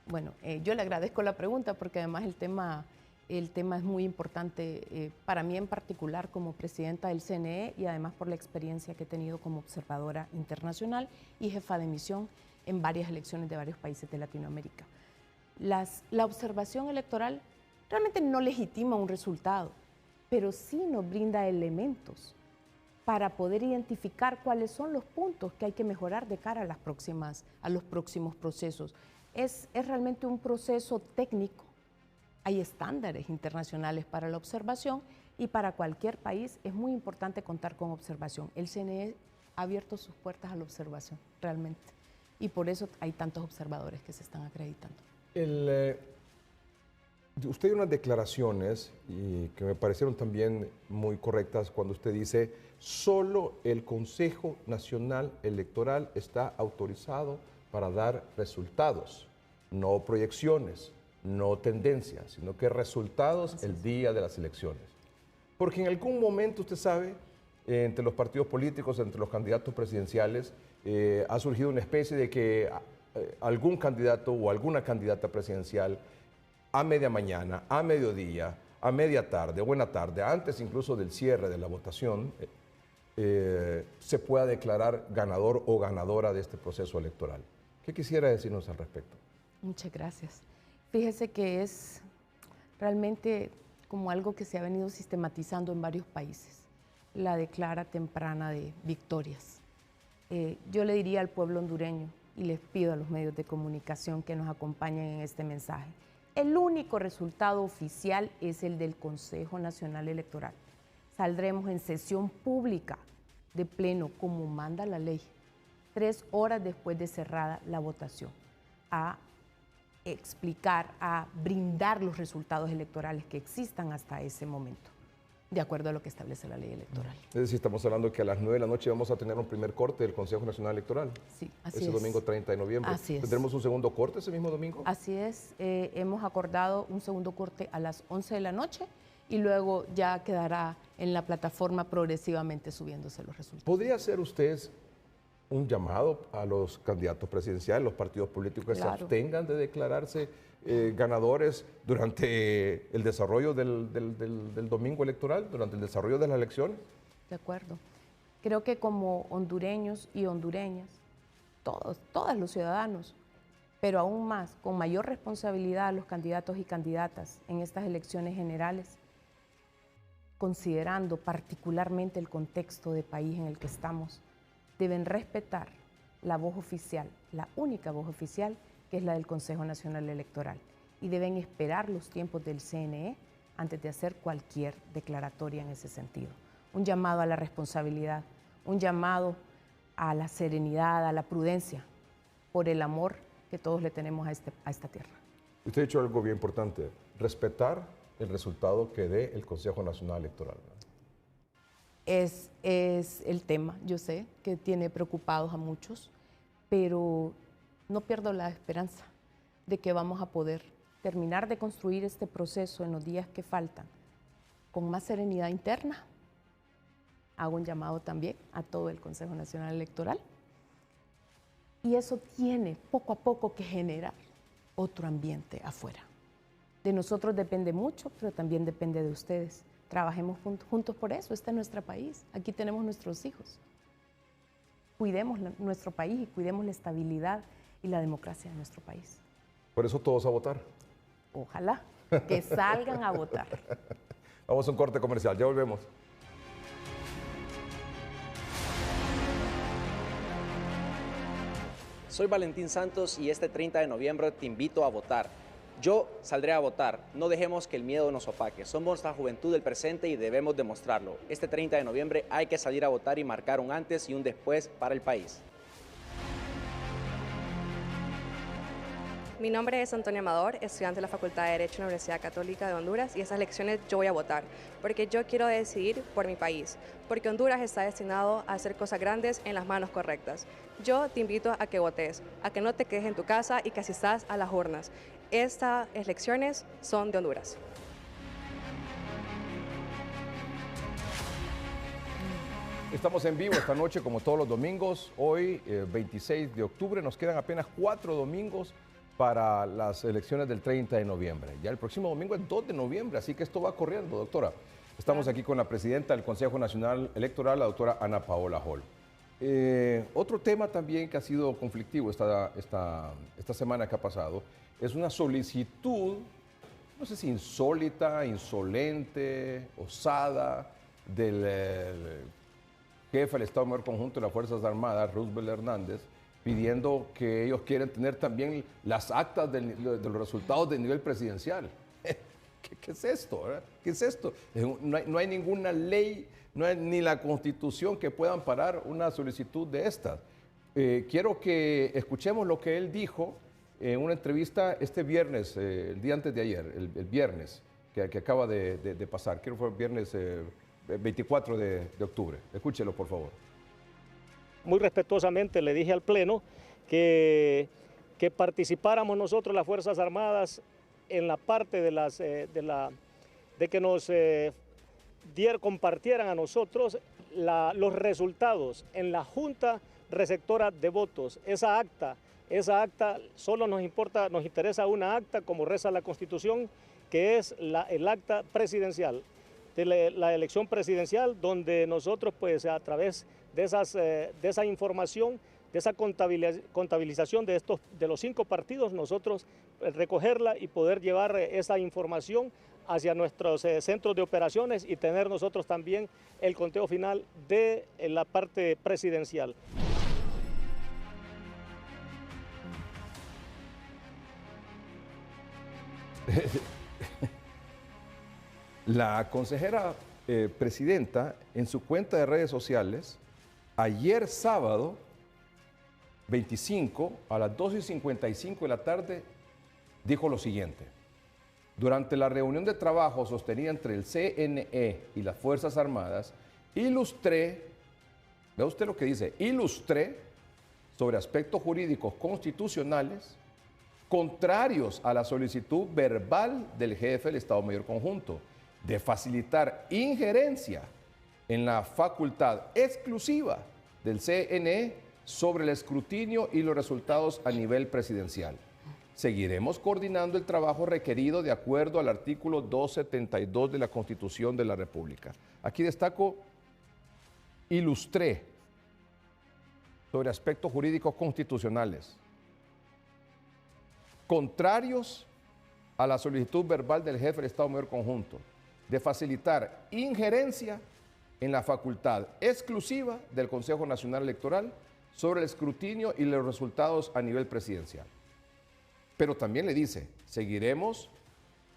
Bueno, yo le agradezco la pregunta porque además el tema es muy importante para mí en particular como presidenta del CNE y además por la experiencia que he tenido como observadora internacional y jefa de misión en varias elecciones de varios países de Latinoamérica. La observación electoral realmente no legitima un resultado, pero sí nos brinda elementos para poder identificar cuáles son los puntos que hay que mejorar de cara a los próximos procesos. Es realmente un proceso técnico. Hay estándares internacionales para la observación y para cualquier país es muy importante contar con observación. El CNE ha abierto sus puertas a la observación, realmente, y por eso hay tantos observadores que se están acreditando. Usted dio unas declaraciones y que me parecieron también muy correctas cuando usted dice solo el Consejo Nacional Electoral está autorizado para dar resultados, no proyecciones, no tendencias, sino que resultados el día de las elecciones. Porque en algún momento, usted sabe, entre los partidos políticos, entre los candidatos presidenciales, ha surgido una especie de que algún candidato o alguna candidata presidencial a media mañana, a mediodía, a media tarde, buena tarde, antes incluso del cierre de la votación, se pueda declarar ganador o ganadora de este proceso electoral. ¿Qué quisiera decirnos al respecto? Muchas gracias. Fíjese que es realmente como algo que se ha venido sistematizando en varios países, la declara temprana de victorias. Yo le diría al pueblo hondureño y les pido a los medios de comunicación que nos acompañen en este mensaje. El único resultado oficial es el del Consejo Nacional Electoral. Saldremos en sesión pública de pleno, como manda la ley, 3 horas después de cerrada la votación, a explicar, a brindar los resultados electorales que existan hasta ese momento, de acuerdo a lo que establece la ley electoral. Es decir, estamos hablando que a las 9 de la noche vamos a tener un primer corte del Consejo Nacional Electoral. Sí, así es. Ese domingo 30 de noviembre. Así es. ¿Tendremos un segundo corte ese mismo domingo? Así es. Hemos acordado un segundo corte a las 11 de la noche y luego ya quedará en la plataforma progresivamente subiéndose los resultados. ¿Podría hacer usted un llamado a los candidatos presidenciales, los partidos políticos que se abstengan de declararse ganadores durante el desarrollo del domingo electoral, durante el desarrollo de las elecciones? De acuerdo. Creo que como hondureños y hondureñas, todos los ciudadanos, pero aún más, con mayor responsabilidad los candidatos y candidatas en estas elecciones generales, considerando particularmente el contexto de país en el que estamos, deben respetar la voz oficial, la única voz oficial, que es la del Consejo Nacional Electoral, y deben esperar los tiempos del CNE antes de hacer cualquier declaratoria en ese sentido. Un llamado a la responsabilidad, un llamado a la serenidad, a la prudencia, por el amor que todos le tenemos a esta tierra. Usted ha dicho algo bien importante, respetar el resultado que dé el Consejo Nacional Electoral. Es el tema, yo sé, que tiene preocupados a muchos, pero no pierdo la esperanza de que vamos a poder terminar de construir este proceso en los días que faltan con más serenidad interna. Hago un llamado también a todo el Consejo Nacional Electoral. Y eso tiene poco a poco que generar otro ambiente afuera. De nosotros depende mucho, pero también depende de ustedes. Trabajemos juntos por eso, este es nuestro país, aquí tenemos nuestros hijos. Cuidemos nuestro país y cuidemos la estabilidad y la democracia de nuestro país. Por eso todos a votar. Ojalá que salgan a votar. Vamos a un corte comercial, ya volvemos. Soy Valentín Santos y este 30 de noviembre te invito a votar. Yo saldré a votar. No dejemos que el miedo nos opaque. Somos la juventud del presente y debemos demostrarlo. Este 30 de noviembre hay que salir a votar y marcar un antes y un después para el país. Mi nombre es Antonia Amador, estudiante de la Facultad de Derecho en la Universidad Católica de Honduras, y estas elecciones yo voy a votar porque yo quiero decidir por mi país, porque Honduras está destinado a hacer cosas grandes en las manos correctas. Yo te invito a que votes, a que no te quedes en tu casa y que asistas a las urnas. Estas elecciones son de Honduras. Estamos en vivo esta noche como todos los domingos. Hoy, 26 de octubre, nos quedan apenas 4 domingos para las elecciones del 30 de noviembre. Ya el próximo domingo es 2 de noviembre, así que esto va corriendo, doctora. Estamos aquí con la presidenta del Consejo Nacional Electoral, la doctora Ana Paola Hall. Otro tema también que ha sido conflictivo esta semana que ha pasado es una solicitud, no sé si insólita, insolente, osada, del jefe del Estado Mayor Conjunto de las Fuerzas Armadas, Roosevelt Hernández, pidiendo que ellos quieren tener también las actas de los resultados del nivel presidencial. ¿Qué es esto? ¿Verdad? ¿Qué es esto? No hay ninguna ley, no hay ni la Constitución que pueda amparar una solicitud de estas. Quiero que escuchemos lo que él dijo en una entrevista este viernes, el día antes de ayer, el viernes que acaba de pasar. Creo que fue el viernes 24 de octubre. Escúchelo, por favor. Muy respetuosamente le dije al Pleno que participáramos nosotros, las Fuerzas Armadas, en la parte de que nos compartieran a nosotros los resultados en la Junta Receptora de Votos. Esa acta solo nos interesa una acta, como reza la Constitución, que es el acta presidencial, de la elección presidencial, donde nosotros, pues, a través de esa información, de esa contabilización de los 5 partidos, nosotros recogerla y poder llevar esa información hacia nuestros centros de operaciones y tener nosotros también el conteo final de la parte presidencial. La consejera presidenta, en su cuenta de redes sociales, ayer sábado 25 a las 2:55 de la tarde, dijo lo siguiente: durante la reunión de trabajo sostenida entre el CNE y las Fuerzas Armadas, ilustré, vea usted lo que dice, ilustré sobre aspectos jurídicos constitucionales contrarios a la solicitud verbal del jefe del Estado Mayor Conjunto de facilitar injerencia en la facultad exclusiva del CNE sobre el escrutinio y los resultados a nivel presidencial. Seguiremos coordinando el trabajo requerido de acuerdo al artículo 272 de la Constitución de la República. Aquí destaco, ilustré sobre aspectos jurídicos constitucionales contrarios a la solicitud verbal del jefe del Estado Mayor Conjunto de facilitar injerencia en la facultad exclusiva del Consejo Nacional Electoral sobre el escrutinio y los resultados a nivel presidencial. Pero también le dice, seguiremos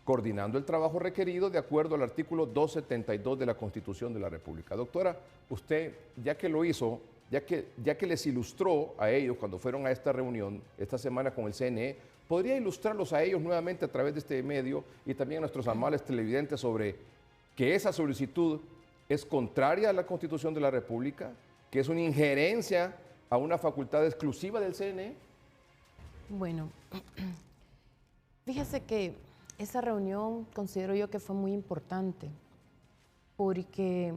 coordinando el trabajo requerido de acuerdo al artículo 272 de la Constitución de la República. Doctora, usted, ya que lo hizo, ya que les ilustró a ellos cuando fueron a esta reunión esta semana con el CNE, ¿podría ilustrarlos a ellos nuevamente a través de este medio y también a nuestros amables televidentes sobre que esa solicitud es contraria a la Constitución de la República, que es una injerencia a una facultad exclusiva del CNE? Bueno, fíjese que esa reunión considero yo que fue muy importante porque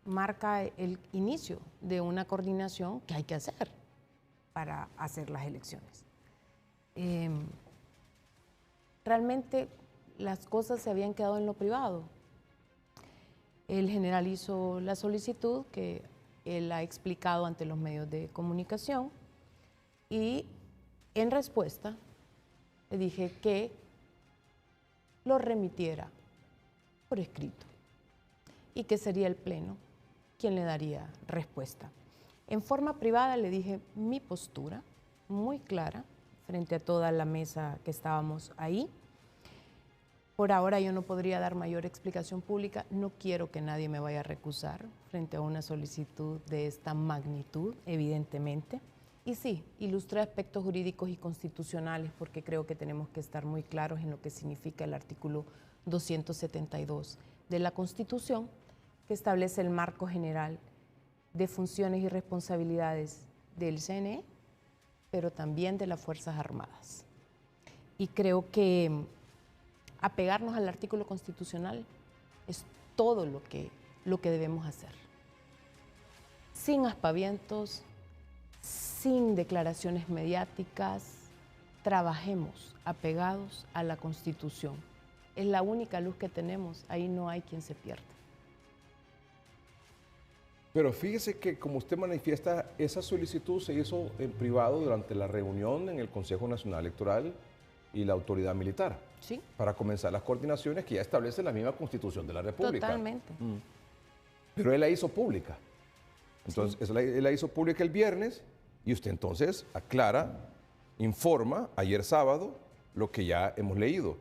marca el inicio de una coordinación que hay que hacer para hacer las elecciones. Realmente las cosas se habían quedado en lo privado. El general hizo la solicitud que él ha explicado ante los medios de comunicación y en respuesta le dije que lo remitiera por escrito y que sería el Pleno quien le daría respuesta. En forma privada le dije mi postura muy clara frente a toda la mesa que estábamos ahí. Por ahora yo no podría dar mayor explicación pública, no quiero que nadie me vaya a recusar frente a una solicitud de esta magnitud, evidentemente. Y sí, ilustré aspectos jurídicos y constitucionales porque creo que tenemos que estar muy claros en lo que significa el artículo 272 de la Constitución, que establece el marco general de funciones y responsabilidades del CNE, pero también de las Fuerzas Armadas. Y creo que apegarnos al artículo constitucional es todo lo que debemos hacer. sin aspavientos, sin declaraciones mediáticas, trabajemos apegados a la Constitución. Es la única luz que tenemos, ahí no hay quien se pierda. Pero fíjese que, como usted manifiesta, esa solicitud se hizo en privado durante la reunión en el Consejo Nacional Electoral y la autoridad militar. Sí. Para comenzar las coordinaciones que ya establece la misma Constitución de la República. Totalmente. Pero él la hizo pública. Entonces, Sí. él la hizo pública el viernes y usted entonces aclara, informa ayer sábado lo que ya hemos leído,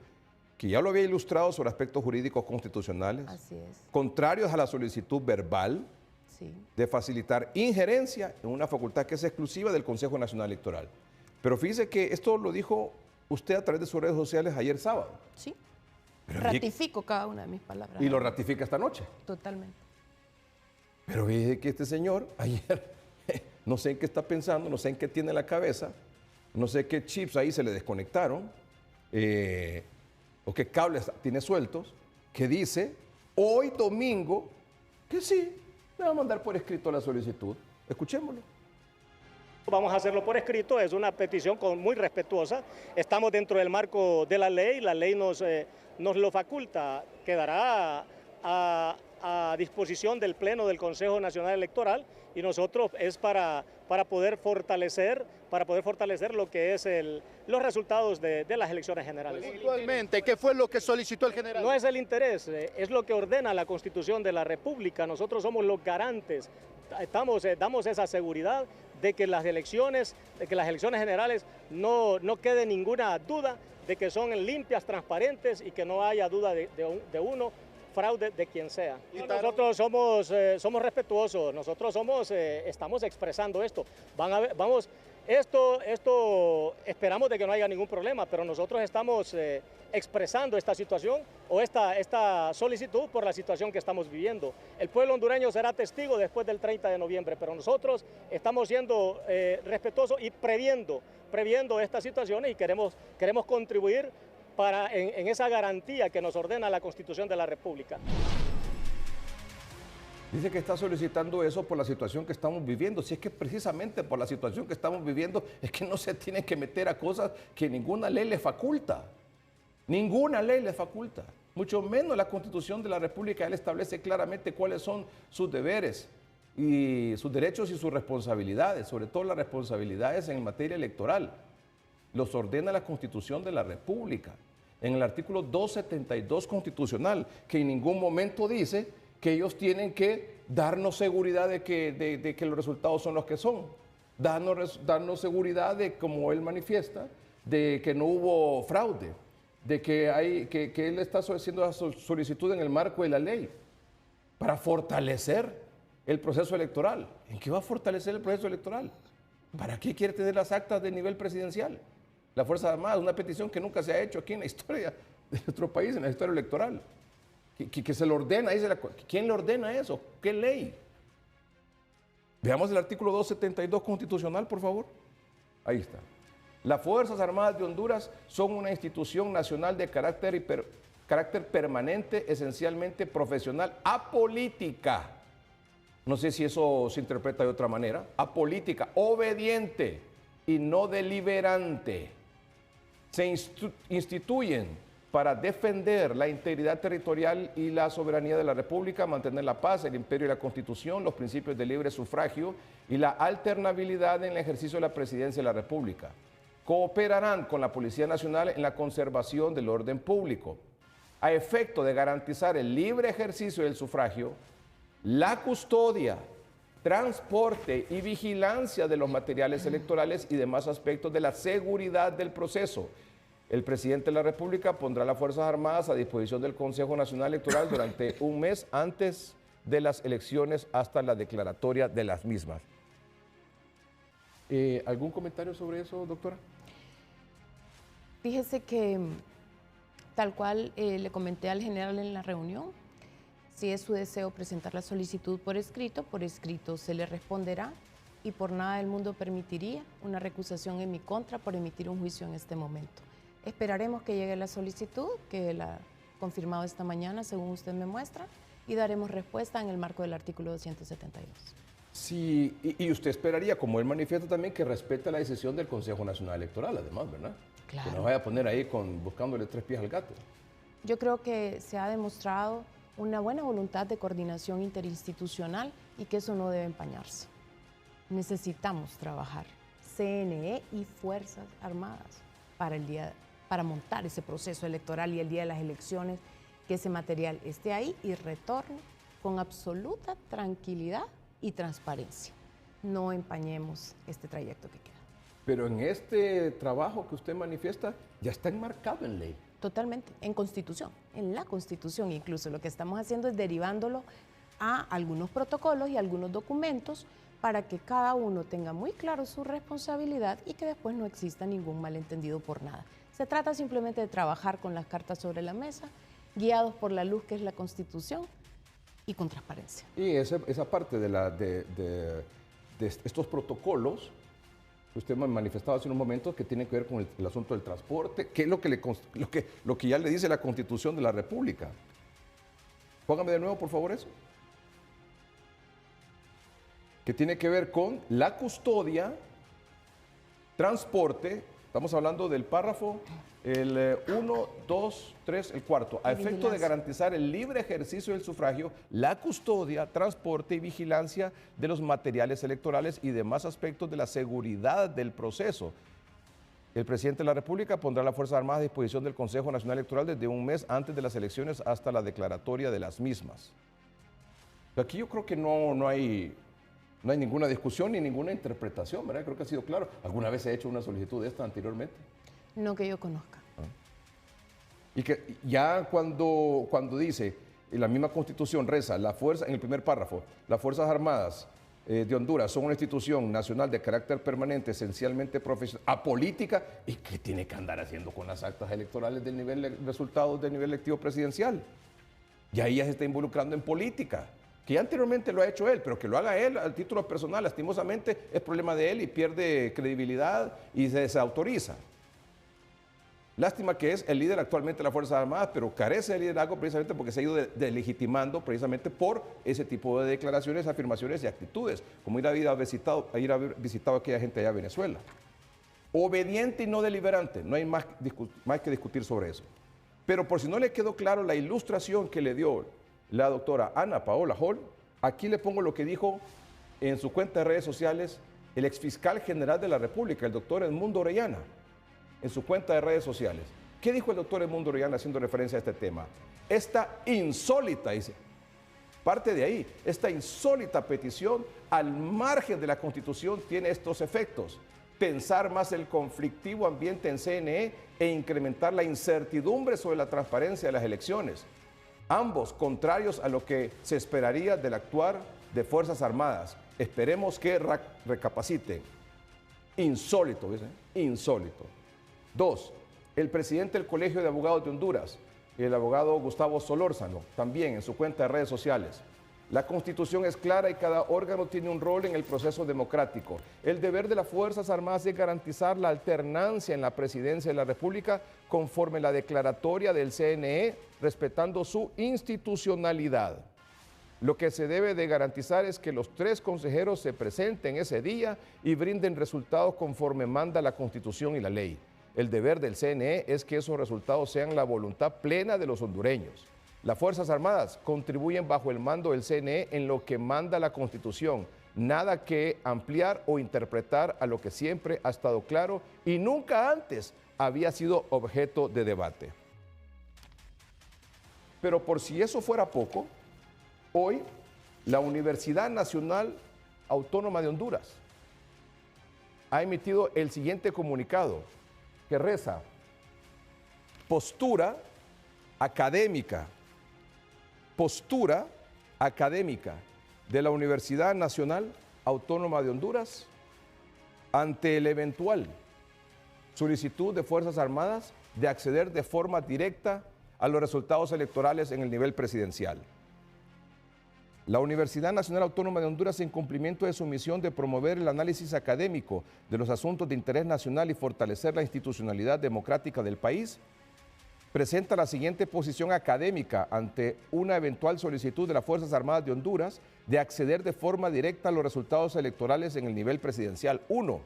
que ya lo había ilustrado sobre aspectos jurídicos constitucionales, Así es. contrarios a la solicitud verbal Sí. de facilitar injerencia en una facultad que es exclusiva del Consejo Nacional Electoral. Pero fíjese que esto lo dijo usted a través de sus redes sociales ayer sábado. Sí. Pero Ratifico cada una de mis palabras. y lo ratifica esta noche. Totalmente. Pero fíjese que este señor ayer, no sé en qué está pensando, no sé en qué tiene la cabeza, no sé qué chips ahí se le desconectaron, o qué cables tiene sueltos, que dice hoy domingo que sí, me va a mandar por escrito la solicitud. Escuchémoslo. Vamos a hacerlo por escrito, es una petición muy respetuosa, estamos dentro del marco de la ley nos lo faculta, quedará a disposición del Pleno del Consejo Nacional Electoral y nosotros es para poder fortalecer lo que es los resultados de las elecciones generales. Puntualmente, ¿qué fue lo que solicitó el general? No es el interés, es lo que ordena la Constitución de la República. Nosotros somos los garantes, damos esa seguridad de que las elecciones generales no quede ninguna duda de que son limpias, transparentes y que no haya duda de uno, fraude de quien sea. Nosotros somos respetuosos, nosotros estamos expresando esto. Esto esperamos de que no haya ningún problema, pero nosotros estamos expresando esta situación o esta solicitud por la situación que estamos viviendo. El pueblo hondureño será testigo después del 30 de noviembre, pero nosotros estamos siendo respetuosos y previendo estas situaciones y queremos contribuir en esa garantía que nos ordena la Constitución de la República. Dice que está solicitando eso por la situación que estamos viviendo. Si es que precisamente por la situación que estamos viviendo es que no se tiene que meter a cosas que ninguna ley le faculta. Ninguna ley le faculta. Mucho menos la Constitución de la República. Él establece claramente cuáles son sus deberes y sus derechos y sus responsabilidades, sobre todo las responsabilidades en materia electoral. Los ordena la Constitución de la República, en el artículo 272 constitucional, que en ningún momento dice que ellos tienen que darnos seguridad de que los resultados son los que son, darnos seguridad de, como él manifiesta, de que no hubo fraude, de que él está haciendo la solicitud en el marco de la ley para fortalecer el proceso electoral. ¿En qué va a fortalecer el proceso electoral? ¿Para qué quiere tener las actas de nivel presidencial? La Fuerza Armada, una petición que nunca se ha hecho aquí en la historia de nuestro país, en la historia electoral. Que se le ordena, ¿quién le ordena eso? ¿Qué ley? Veamos el artículo 272 constitucional, por favor. Ahí está. Las Fuerzas Armadas de Honduras son una institución nacional de carácter permanente, esencialmente profesional, apolítica. No sé si eso se interpreta de otra manera. Apolítica, obediente y no deliberante. Se instituyen para defender la integridad territorial y la soberanía de la República, mantener la paz, el imperio y la Constitución, los principios de libre sufragio y la alternabilidad en el ejercicio de la presidencia de la República. Cooperarán con la Policía Nacional en la conservación del orden público, a efecto de garantizar el libre ejercicio del sufragio, la custodia, transporte y vigilancia de los materiales electorales y demás aspectos de la seguridad del proceso. El presidente de la República pondrá las Fuerzas Armadas a disposición del Consejo Nacional Electoral durante un mes antes de las elecciones hasta la declaratoria de las mismas. ¿Algún comentario sobre eso, doctora? Fíjese que, tal cual le comenté al general en la reunión, si es su deseo presentar la solicitud por escrito se le responderá y por nada del mundo permitiría una recusación en mi contra por emitir un juicio en este momento. Esperaremos que llegue la solicitud, que la ha confirmado esta mañana, según usted me muestra, y daremos respuesta en el marco del artículo 272. Sí, y usted esperaría, como él manifiesta también, que respete la decisión del Consejo Nacional Electoral, además, ¿verdad? Claro. Que no vaya a poner ahí buscándole tres pies al gato. Yo creo que se ha demostrado una buena voluntad de coordinación interinstitucional y que eso no debe empañarse. Necesitamos trabajar, CNE y Fuerzas Armadas, para montar ese proceso electoral y el día de las elecciones, que ese material esté ahí y retorne con absoluta tranquilidad y transparencia. No empañemos este trayecto que queda. Pero en este trabajo que usted manifiesta ya está enmarcado en ley. Totalmente, en Constitución, en la Constitución incluso. Lo que estamos haciendo es derivándolo a algunos protocolos y algunos documentos para que cada uno tenga muy claro su responsabilidad y que después no exista ningún malentendido por nada. Se trata simplemente de trabajar con las cartas sobre la mesa, guiados por la luz que es la Constitución y con transparencia. Y esa parte de estos protocolos que usted me manifestaba hace unos momentos, que tiene que ver con el asunto del transporte, que es lo que ya le dice la Constitución de la República. Póngame de nuevo, por favor, eso. Que tiene que ver con la custodia, transporte, estamos hablando del párrafo, el 1, 2, 3, el cuarto, a efecto de garantizar el libre ejercicio del sufragio, la custodia, transporte y vigilancia de los materiales electorales y demás aspectos de la seguridad del proceso. El presidente de la República pondrá las Fuerzas Armadas a disposición del Consejo Nacional Electoral desde un mes antes de las elecciones hasta la declaratoria de las mismas. Aquí yo creo que no hay ninguna discusión ni ninguna interpretación, ¿verdad? Creo que ha sido claro. ¿Alguna vez se ha hecho una solicitud de esta anteriormente? No que yo conozca. Y que ya cuando dice, y la misma Constitución reza, en el primer párrafo, las Fuerzas Armadas de Honduras son una institución nacional de carácter permanente, esencialmente profesional, apolítica, ¿y qué tiene que andar haciendo con las actas electorales del resultados del nivel electivo presidencial? Y ahí ya se está involucrando en política, que ya anteriormente lo ha hecho él, pero que lo haga él al título personal, lastimosamente, es problema de él y pierde credibilidad y se desautoriza. Lástima que es el líder actualmente de las Fuerzas Armadas, pero carece de liderazgo precisamente porque se ha ido delegitimando precisamente por ese tipo de declaraciones, afirmaciones y actitudes, como ir a haber visitado a aquella gente allá en Venezuela. Obediente y no deliberante, no hay más que discutir sobre eso. Pero por si no le quedó claro la ilustración que le dio la doctora Ana Paola Hall, aquí le pongo lo que dijo en su cuenta de redes sociales el exfiscal general de la República, el doctor Edmundo Orellana, en su cuenta de redes sociales. ¿Qué dijo el doctor Edmundo Orellana haciendo referencia a este tema? Esta insólita, dice, parte de ahí, esta insólita petición al margen de la Constitución tiene estos efectos: tensar más el conflictivo ambiente en CNE e incrementar la incertidumbre sobre la transparencia de las elecciones. Ambos contrarios a lo que se esperaría del actuar de Fuerzas Armadas. Esperemos que recapaciten. Insólito, ¿dice? Insólito. 2. El presidente del Colegio de Abogados de Honduras, el abogado Gustavo Solórzano, también en su cuenta de redes sociales. La Constitución es clara y cada órgano tiene un rol en el proceso democrático. El deber de las Fuerzas Armadas es garantizar la alternancia en la presidencia de la República conforme la declaratoria del CNE, respetando su institucionalidad. Lo que se debe de garantizar es que los 3 consejeros se presenten ese día y brinden resultados conforme manda la Constitución y la ley. El deber del CNE es que esos resultados sean la voluntad plena de los hondureños. Las Fuerzas Armadas contribuyen bajo el mando del CNE en lo que manda la Constitución. Nada que ampliar o interpretar a lo que siempre ha estado claro y nunca antes había sido objeto de debate. Pero por si eso fuera poco, hoy la Universidad Nacional Autónoma de Honduras ha emitido el siguiente comunicado que reza: postura académica de la Universidad Nacional Autónoma de Honduras ante la eventual solicitud de Fuerzas Armadas de acceder de forma directa a los resultados electorales en el nivel presidencial. La Universidad Nacional Autónoma de Honduras, en cumplimiento de su misión de promover el análisis académico de los asuntos de interés nacional y fortalecer la institucionalidad democrática del país, presenta la siguiente posición académica ante una eventual solicitud de las Fuerzas Armadas de Honduras de acceder de forma directa a los resultados electorales en el nivel presidencial. 1.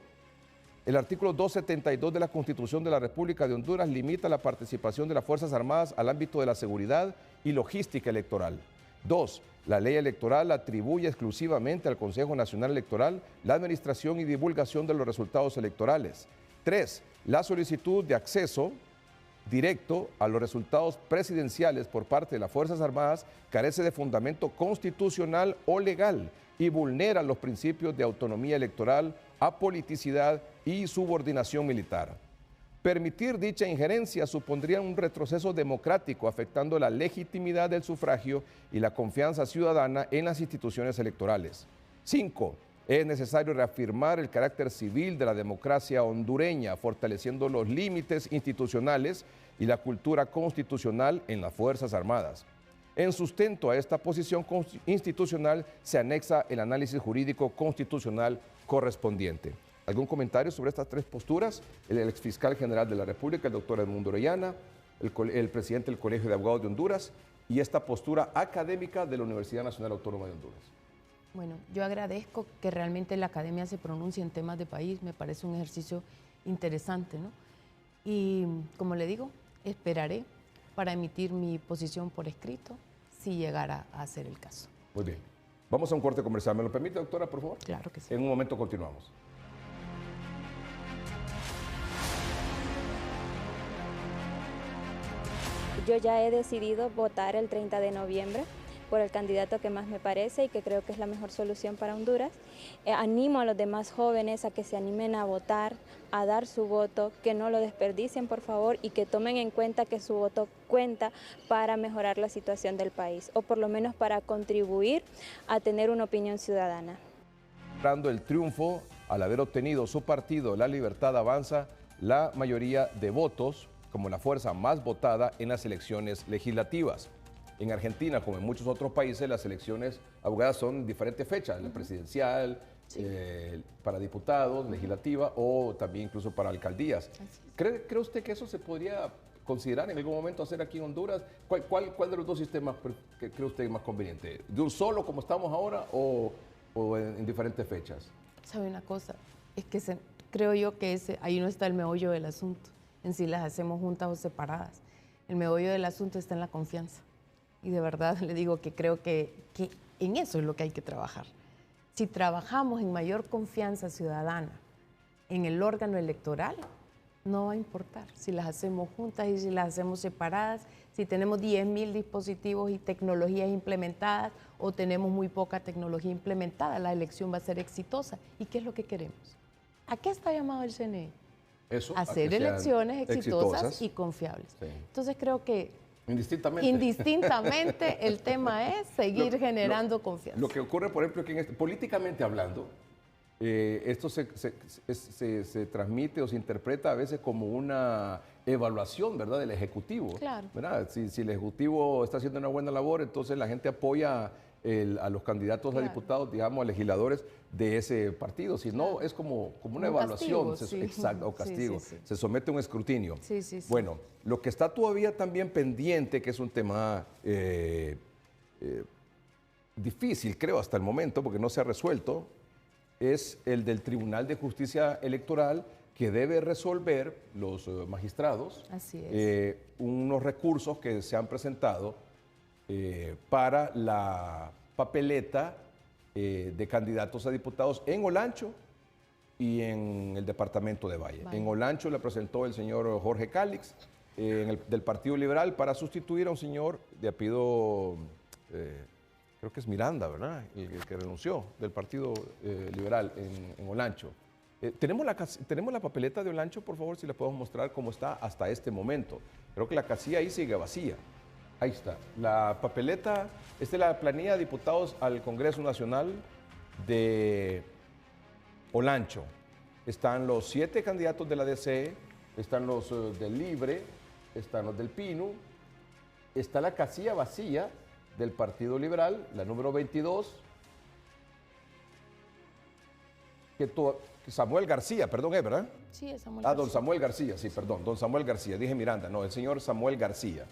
El artículo 272 de la Constitución de la República de Honduras limita la participación de las Fuerzas Armadas al ámbito de la seguridad y logística electoral. 2. La ley electoral atribuye exclusivamente al Consejo Nacional Electoral la administración y divulgación de los resultados electorales. 3. La solicitud de acceso directo a los resultados presidenciales por parte de las Fuerzas Armadas carece de fundamento constitucional o legal y vulnera los principios de autonomía electoral, apoliticidad y subordinación militar. Permitir dicha injerencia supondría un retroceso democrático afectando la legitimidad del sufragio y la confianza ciudadana en las instituciones electorales. 5. Es necesario reafirmar el carácter civil de la democracia hondureña, fortaleciendo los límites institucionales y la cultura constitucional en las Fuerzas Armadas. En sustento a esta posición institucional se anexa el análisis jurídico constitucional correspondiente. ¿Algún comentario sobre estas tres posturas? El exfiscal general de la República, el doctor Edmundo Orellana, el presidente del Colegio de Abogados de Honduras y esta postura académica de la Universidad Nacional Autónoma de Honduras. Bueno, yo agradezco que realmente la academia se pronuncie en temas de país, me parece un ejercicio interesante, ¿no? Y como le digo, esperaré para emitir mi posición por escrito si llegara a ser el caso. Muy bien. Vamos a un corte comercial. ¿Me lo permite, doctora, por favor? Claro que sí. En un momento continuamos. Yo ya he decidido votar el 30 de noviembre por el candidato que más me parece y que creo que es la mejor solución para Honduras. Animo a los demás jóvenes a que se animen a votar, a dar su voto, que no lo desperdicien, por favor, y que tomen en cuenta que su voto cuenta para mejorar la situación del país, o por lo menos para contribuir a tener una opinión ciudadana. Dando el triunfo al haber obtenido su partido, La Libertad Avanza, la mayoría de votos como la fuerza más votada en las elecciones legislativas. En Argentina, como en muchos otros países, las elecciones abogadas son diferentes fechas, la presidencial, sí, para diputados, legislativa o también incluso para alcaldías. ¿Cree usted que eso se podría considerar en algún momento hacer aquí en Honduras? ¿Cuál de los dos sistemas que cree usted más conveniente? ¿De un solo como estamos ahora o en diferentes fechas? ¿Sabe una cosa? Es que creo yo que ahí no está el meollo del asunto, en si las hacemos juntas o separadas. El meollo del asunto está en la confianza. Y de verdad le digo que creo que en eso es lo que hay que trabajar. Si trabajamos en mayor confianza ciudadana en el órgano electoral, no va a importar si las hacemos juntas y si las hacemos separadas, si tenemos 10.000 dispositivos y tecnologías implementadas o tenemos muy poca tecnología implementada, la elección va a ser exitosa. ¿Y qué es lo que queremos? ¿A qué está llamado el CNE? Eso, hacer elecciones exitosas y confiables. Sí. Entonces creo que Indistintamente, el tema es seguir generando confianza. Lo que ocurre, por ejemplo, que políticamente hablando, esto se transmite o se interpreta a veces como una evaluación, ¿verdad?, del Ejecutivo. Claro. ¿Verdad? Si el Ejecutivo está haciendo una buena labor, entonces la gente apoya a los candidatos a diputados, digamos, a legisladores de ese partido. Si no, es como una evaluación, castigo, exacto, o castigo. Sí. Se somete a un escrutinio. Sí. Bueno, lo que está todavía también pendiente, que es un tema difícil, creo, hasta el momento, porque no se ha resuelto, es el del Tribunal de Justicia Electoral, que debe resolver los magistrados. Así es. Unos recursos que se han presentado para la papeleta de candidatos a diputados en Olancho y en el departamento de Valle. En Olancho la presentó el señor Jorge Cálix, del Partido Liberal, para sustituir a un señor de apellido, creo que es Miranda, ¿verdad?, el que renunció del Partido Liberal en Olancho. ¿Tenemos la papeleta de Olancho, por favor, si la podemos mostrar cómo está hasta este momento? Creo que la casilla ahí sigue vacía. Ahí está. La papeleta, esta es la planilla de diputados al Congreso Nacional de Olancho. Están los 7 candidatos de la DC, están los del Libre, están los del PINU, está la casilla vacía del Partido Liberal, la número 22. que Samuel García, perdón, ¿es verdad? Sí, es Samuel Don García. Samuel García, sí, perdón, don Samuel García, dije Miranda, no, el señor Samuel García,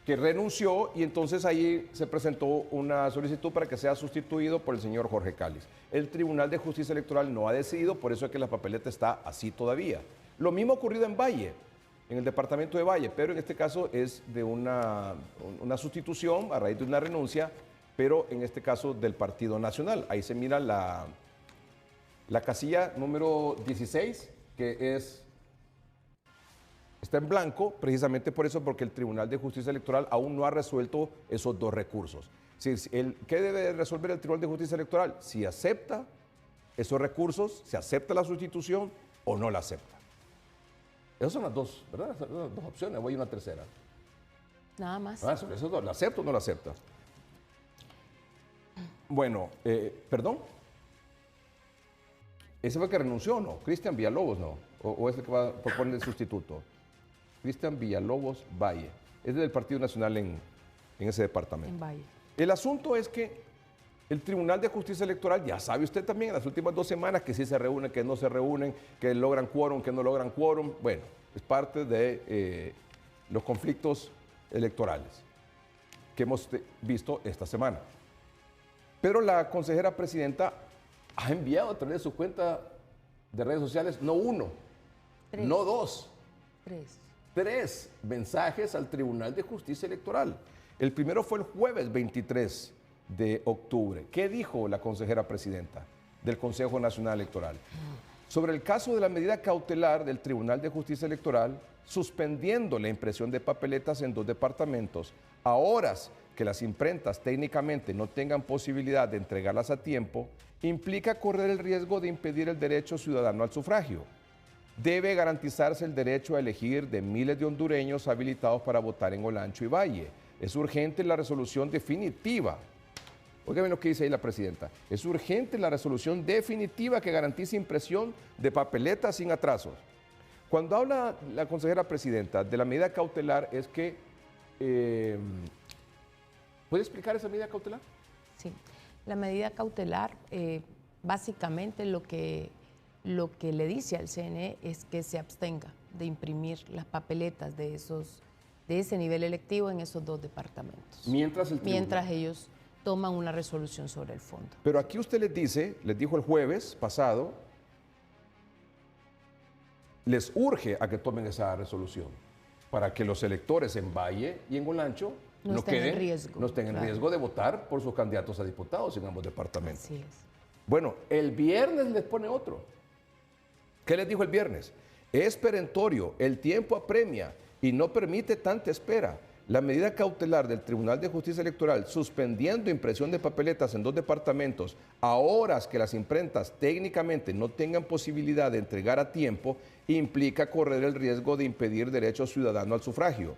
que renunció y entonces ahí se presentó una solicitud para que sea sustituido por el señor Jorge Cáliz. El Tribunal de Justicia Electoral no ha decidido, por eso es que la papeleta está así todavía. Lo mismo ha ocurrido en Valle, en el departamento de Valle, pero en este caso es de una sustitución a raíz de una renuncia, pero en este caso del Partido Nacional. Ahí se mira la casilla número 16, que está en blanco, precisamente por eso, porque el Tribunal de Justicia Electoral aún no ha resuelto esos dos recursos. ¿Qué debe resolver el Tribunal de Justicia Electoral? Si acepta esos recursos, si acepta la sustitución o no la acepta. Esas son las dos, ¿verdad? Esas son las dos opciones, o hay una tercera. Nada más. Esos dos, ¿la acepta o no la acepta? Bueno, perdón. ¿Ese fue el que renunció o no? Cristian Villalobos, ¿no? ¿O es el que va a proponer el sustituto? Cristian Villalobos Valle. Es del Partido Nacional en ese departamento. En Valle. El asunto es que el Tribunal de Justicia Electoral, ya sabe usted también en las últimas 2 semanas que sí se reúnen, que no se reúnen, que logran quórum, que no logran quórum. Bueno, es parte de los conflictos electorales que hemos visto esta semana. Pero la consejera presidenta ha enviado a través de su cuenta de redes sociales, no 1, no 2, 3 mensajes al Tribunal de Justicia Electoral. El primero fue el jueves 23 de octubre. ¿Qué dijo la consejera presidenta del Consejo Nacional Electoral? Sobre el caso de la medida cautelar del Tribunal de Justicia Electoral, suspendiendo la impresión de papeletas en 2 departamentos, a horas que las imprentas técnicamente no tengan posibilidad de entregarlas a tiempo, implica correr el riesgo de impedir el derecho ciudadano al sufragio. Debe garantizarse el derecho a elegir de miles de hondureños habilitados para votar en Olancho y Valle. Es urgente la resolución definitiva. Oigan lo que dice ahí la presidenta. Es urgente la resolución definitiva que garantice impresión de papeletas sin atrasos. Cuando habla la consejera presidenta de la medida cautelar es que... ¿puede explicar esa medida cautelar? Sí. La medida cautelar, básicamente lo que le dice al CNE es que se abstenga de imprimir las papeletas de ese nivel electivo en esos 2 departamentos. Mientras ellos toman una resolución sobre el fondo. Pero aquí usted les dijo el jueves pasado, les urge a que tomen esa resolución para que los electores en Valle y en Olancho no estén en riesgo de votar por sus candidatos a diputados en ambos departamentos. Así es. Bueno, el viernes les pone otro. ¿Qué les dijo el viernes? Es perentorio, el tiempo apremia y no permite tanta espera. La medida cautelar del Tribunal de Justicia Electoral suspendiendo impresión de papeletas en 2 departamentos a horas que las imprentas técnicamente no tengan posibilidad de entregar a tiempo implica correr el riesgo de impedir derecho ciudadano al sufragio.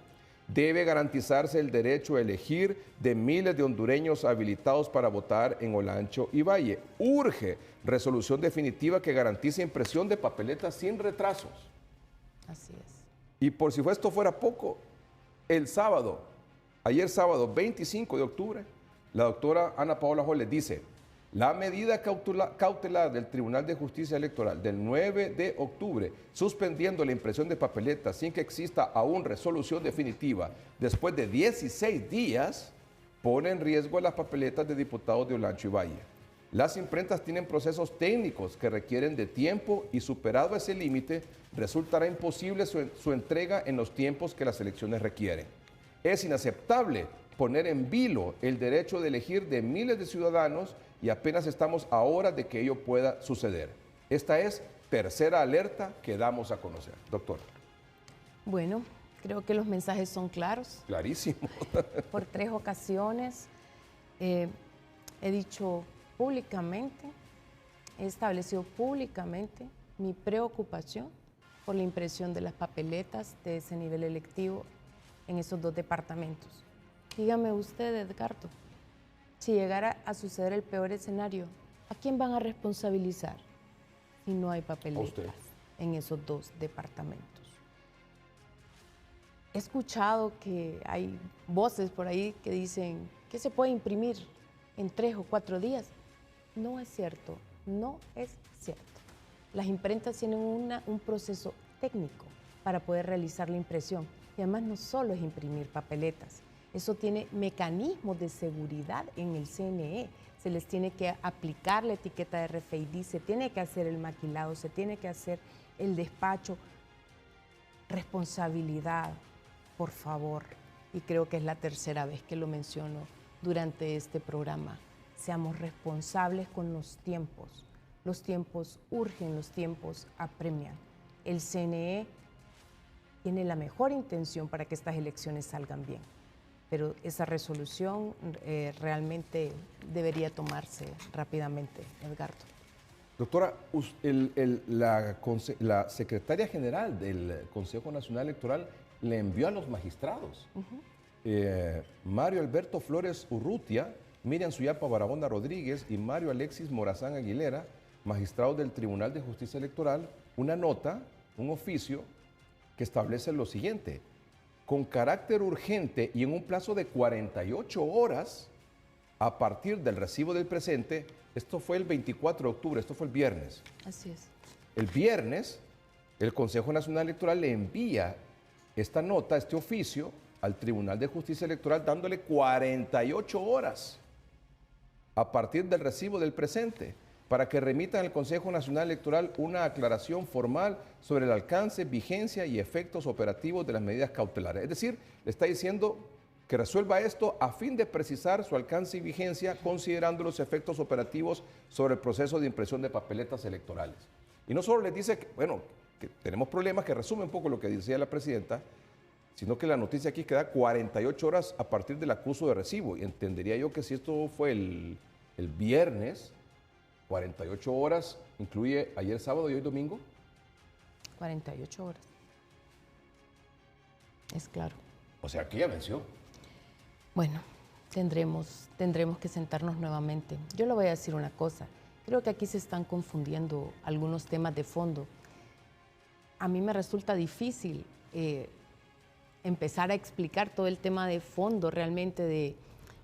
Debe garantizarse el derecho a elegir de miles de hondureños habilitados para votar en Olancho y Valle. Urge resolución definitiva que garantice impresión de papeletas sin retrasos. Así es. Y por si esto fuera poco, ayer sábado 25 de octubre, la doctora Ana Paola Joles dice, la medida cautelar del Tribunal de Justicia Electoral del 9 de octubre, suspendiendo la impresión de papeletas sin que exista aún resolución definitiva después de 16 días, pone en riesgo a las papeletas de diputados de Olancho y Valle. Las imprentas tienen procesos técnicos que requieren de tiempo y superado ese límite, resultará imposible su entrega en los tiempos que las elecciones requieren. Es inaceptable poner en vilo el derecho de elegir de miles de ciudadanos y apenas estamos a horas de que ello pueda suceder. Esta es tercera alerta que damos a conocer. Doctor. Bueno, creo que los mensajes son claros. Clarísimo. Por 3 ocasiones he dicho públicamente, he establecido públicamente mi preocupación por la impresión de las papeletas de ese nivel electivo en esos 2 departamentos. Dígame usted, Edgardo, si llegara a suceder el peor escenario, ¿a quién van a responsabilizar si no hay papeletas en esos 2 departamentos? He escuchado que hay voces por ahí que dicen que se puede imprimir en 3 o 4 días. No es cierto, no es cierto. Las imprentas tienen un proceso técnico para poder realizar la impresión. Y además no solo es imprimir papeletas, eso tiene mecanismos de seguridad en el CNE. Se les tiene que aplicar la etiqueta de RFID, se tiene que hacer el maquilado, se tiene que hacer el despacho. Responsabilidad, por favor. Y creo que es la tercera vez que lo menciono durante este programa. Seamos responsables con los tiempos. Los tiempos urgen, los tiempos apremian. El CNE tiene la mejor intención para que estas elecciones salgan bien, pero esa resolución realmente debería tomarse rápidamente, Edgardo. Doctora, la secretaria general del Consejo Nacional Electoral le envió a los magistrados, Mario Alberto Flores Urrutia, Miriam Suyapa Barahona Rodríguez y Mario Alexis Morazán Aguilera, magistrados del Tribunal de Justicia Electoral, una nota, un oficio que establece lo siguiente: con carácter urgente y en un plazo de 48 horas a partir del recibo del presente. Esto fue el 24 de octubre, esto fue el viernes. Así es. El viernes, el Consejo Nacional Electoral le envía esta nota, este oficio, al Tribunal de Justicia Electoral, dándole 48 horas a partir del recibo del presente, para que remitan al Consejo Nacional Electoral una aclaración formal sobre el alcance, vigencia y efectos operativos de las medidas cautelares. Es decir, le está diciendo que resuelva esto a fin de precisar su alcance y vigencia, considerando los efectos operativos sobre el proceso de impresión de papeletas electorales. Y no solo les dice que, bueno, que tenemos problemas, que resume un poco lo que decía la presidenta, sino que la noticia aquí queda 48 horas a partir del acuso de recibo. Y entendería yo que si esto fue el viernes, 48 horas incluye ayer sábado y hoy domingo. 48 horas. Es claro. O sea, que ya venció. Bueno, tendremos que sentarnos nuevamente. Yo le voy a decir una cosa. Creo que aquí se están confundiendo algunos temas de fondo. A mí me resulta difícil empezar a explicar todo el tema de fondo realmente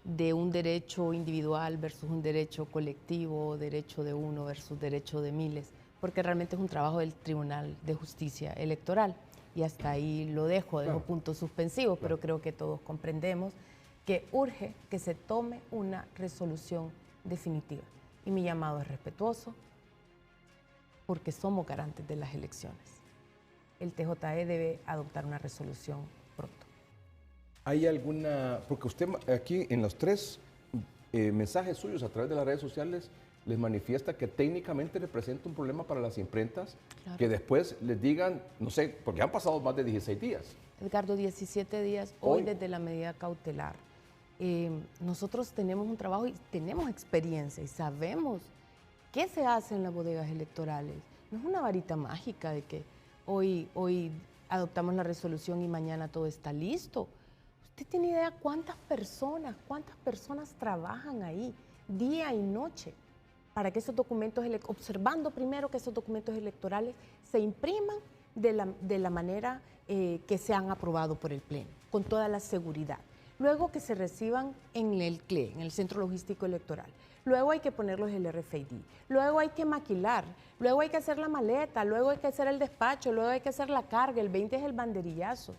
de un derecho individual versus un derecho colectivo, derecho de uno versus derecho de miles, porque realmente es un trabajo del Tribunal de Justicia Electoral. Y hasta ahí lo dejo puntos suspensivos, pero creo que todos comprendemos que urge que se tome una resolución definitiva. Y mi llamado es respetuoso, porque somos garantes de las elecciones. El TJE debe adoptar una resolución pronto. ¿Hay alguna, porque usted aquí en los tres mensajes suyos a través de las redes sociales les manifiesta que técnicamente representa un problema para las imprentas, claro, que después les digan, no sé, porque han pasado más de 16 días. Edgardo, 17 días hoy desde la medida cautelar. Nosotros tenemos un trabajo y tenemos experiencia y sabemos qué se hace en las bodegas electorales. No es una varita mágica de que hoy adoptamos la resolución y mañana todo está listo. ¿Usted tiene idea cuántas personas trabajan ahí día y noche para que esos documentos, observando primero que esos documentos electorales se impriman de la manera que se han aprobado por el Pleno, con toda la seguridad? Luego que se reciban en el CLE, en el Centro Logístico Electoral. Luego hay que ponerlos el RFID. Luego hay que maquilar. Luego hay que hacer la maleta. Luego hay que hacer el despacho. Luego hay que hacer la carga. El 20 es el banderillazo.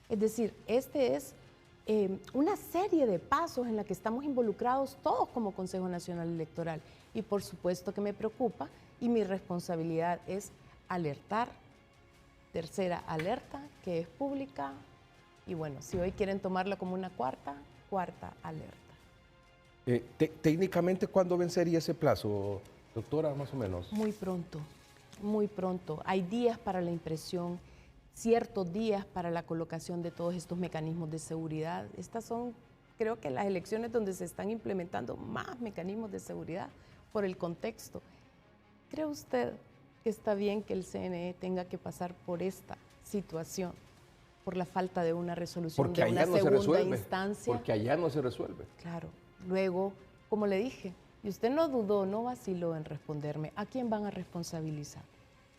Es decir, este es una serie de pasos en la que estamos involucrados todos como Consejo Nacional Electoral. Y por supuesto que me preocupa y mi responsabilidad es alertar. Tercera alerta, que es pública. Y bueno, si hoy quieren tomarla como una cuarta alerta. Técnicamente, ¿cuándo vencería ese plazo, doctora, más o menos? Muy pronto, muy pronto. Hay días para la impresión, ciertos días para la colocación de todos estos mecanismos de seguridad. Estas son, creo que las elecciones donde se están implementando más mecanismos de seguridad por el contexto. ¿Cree usted que está bien que el CNE tenga que pasar por esta situación? Por la falta de una resolución de una segunda instancia. Porque allá no se resuelve. Claro. Luego, como le dije, y usted no dudó, no vaciló en responderme, ¿a quién van a responsabilizar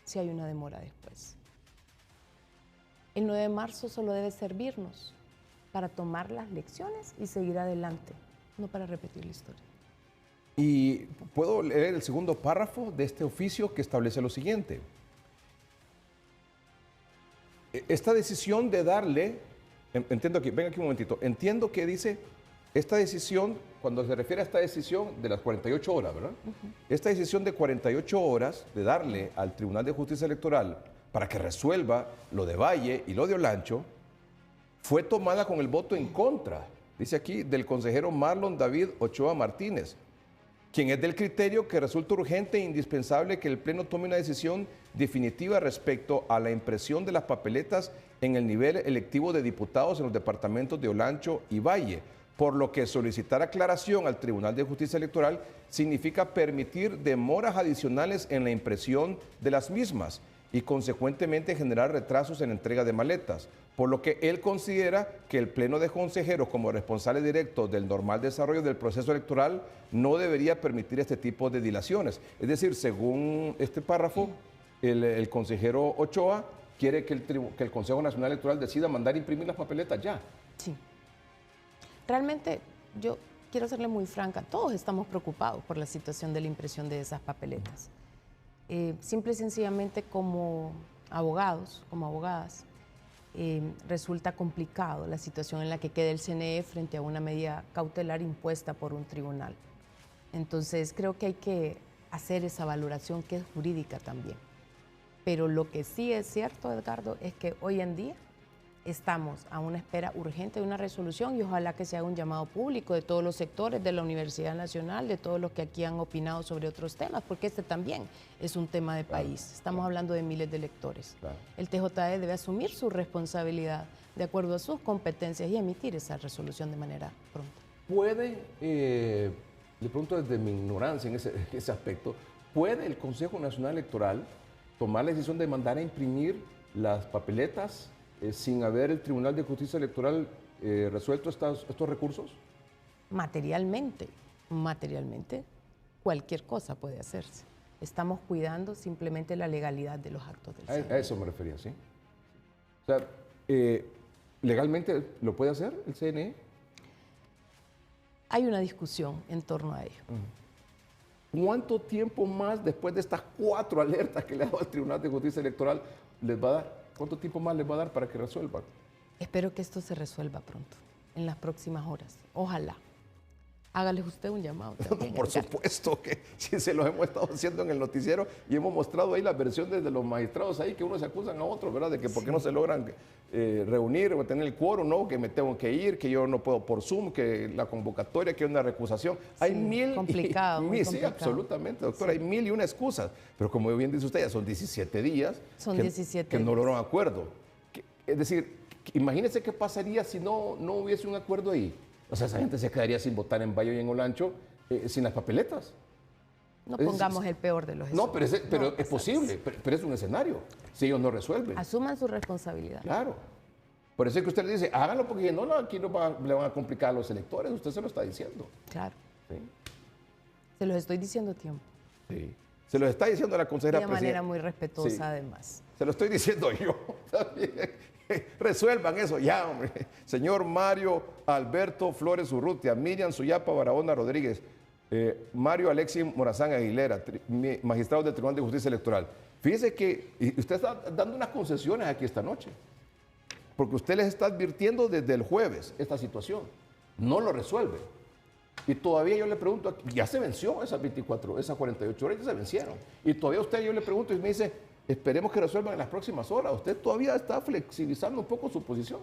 si hay una demora después? El 9 de marzo solo debe servirnos para tomar las lecciones y seguir adelante, no para repetir la historia. Y puedo leer el segundo párrafo de este oficio que establece lo siguiente. Esta decisión de darle, entiendo aquí, venga aquí un momentito, entiendo que dice, esta decisión, cuando se refiere a esta decisión de las 48 horas, ¿verdad? Esta decisión de 48 horas de darle al Tribunal de Justicia Electoral para que resuelva lo de Valle y lo de Olancho, fue tomada con el voto en contra, dice aquí, del consejero Marlon David Ochoa Martínez, quien es del criterio que resulta urgente e indispensable que el Pleno tome una decisión definitiva respecto a la impresión de las papeletas en el nivel electivo de diputados en los departamentos de Olancho y Valle, por lo que solicitar aclaración al Tribunal de Justicia Electoral significa permitir demoras adicionales en la impresión de las mismas y consecuentemente generar retrasos en la entrega de maletas, por lo que él considera que el Pleno de Consejeros, como responsable directo del normal desarrollo del proceso electoral, no debería permitir este tipo de dilaciones. Es decir, según este párrafo, el consejero Ochoa quiere que el Consejo Nacional Electoral decida mandar imprimir las papeletas ya. Sí. Realmente, yo quiero serle muy franca, todos estamos preocupados por la situación de la impresión de esas papeletas. Simple y sencillamente como abogados, como abogadas, resulta complicado la situación en la que queda el CNE frente a una medida cautelar impuesta por un tribunal. Entonces creo que hay que hacer esa valoración que es jurídica también. Pero lo que sí es cierto, Edgardo, es que hoy en día estamos a una espera urgente de una resolución y ojalá que se haga un llamado público de todos los sectores, de la Universidad Nacional, de todos los que aquí han opinado sobre otros temas, porque este también es un tema de país. Estamos hablando de miles de electores. El TJE debe asumir su responsabilidad de acuerdo a sus competencias y emitir esa resolución de manera pronta. ¿Puede, le pregunto desde mi ignorancia en ese aspecto, ¿puede el Consejo Nacional Electoral tomar la decisión de mandar a imprimir las papeletas sin haber el Tribunal de Justicia Electoral resuelto estos recursos? Materialmente, cualquier cosa puede hacerse. Estamos cuidando simplemente la legalidad de los actos del CNE. A eso me refería, ¿sí? O sea, ¿legalmente lo puede hacer el CNE? Hay una discusión en torno a ello. ¿Cuánto tiempo más después de estas 4 alertas que le ha dado al Tribunal de Justicia Electoral les va a dar? ¿Cuánto tiempo más les va a dar para que resuelvan? Espero que esto se resuelva pronto, en las próximas horas. Ojalá. Hágales usted un llamado también. Por supuesto que sí, se los hemos estado haciendo en el noticiero y hemos mostrado ahí las versiones de los magistrados ahí que unos se acusan a otros, ¿verdad? De que por qué no se logran reunir o tener el quórum, ¿no? Que me tengo que ir, que yo no puedo por Zoom, que la convocatoria, que hay una recusación. Hay complicado, muy complicado. Sí, absolutamente, doctora, hay 1001 excusas. Pero como bien dice usted, ya son 17 días que no lograron acuerdo. Es decir, imagínense qué pasaría si no hubiese un acuerdo ahí. O sea, esa gente se quedaría sin votar en Valle y en Olancho sin las papeletas. No pongamos el peor de los escenarios. No, pero es posible, pero es un escenario, si ellos no resuelven. Asuman su responsabilidad. Claro. Por eso es que usted le dice, háganlo porque no, aquí le van a complicar a los electores, usted se lo está diciendo. Claro. ¿Sí? Se los estoy diciendo a tiempo. Sí. Se lo está diciendo la consejera presidenta. De manera muy respetuosa, sí. Además. Se lo estoy diciendo yo también. Resuelvan eso ya, hombre. Señor Mario Alberto Flores Urrutia, Miriam Suyapa Barahona Rodríguez, Mario Alexis Morazán Aguilera, magistrado del Tribunal de Justicia Electoral. Fíjese que usted está dando unas concesiones aquí esta noche, porque usted les está advirtiendo desde el jueves esta situación. No lo resuelve. Y todavía yo le pregunto, ya se venció esas 48 horas, ya se vencieron. Y todavía yo le pregunto y me dice, esperemos que resuelvan en las próximas horas. Usted todavía está flexibilizando un poco su posición.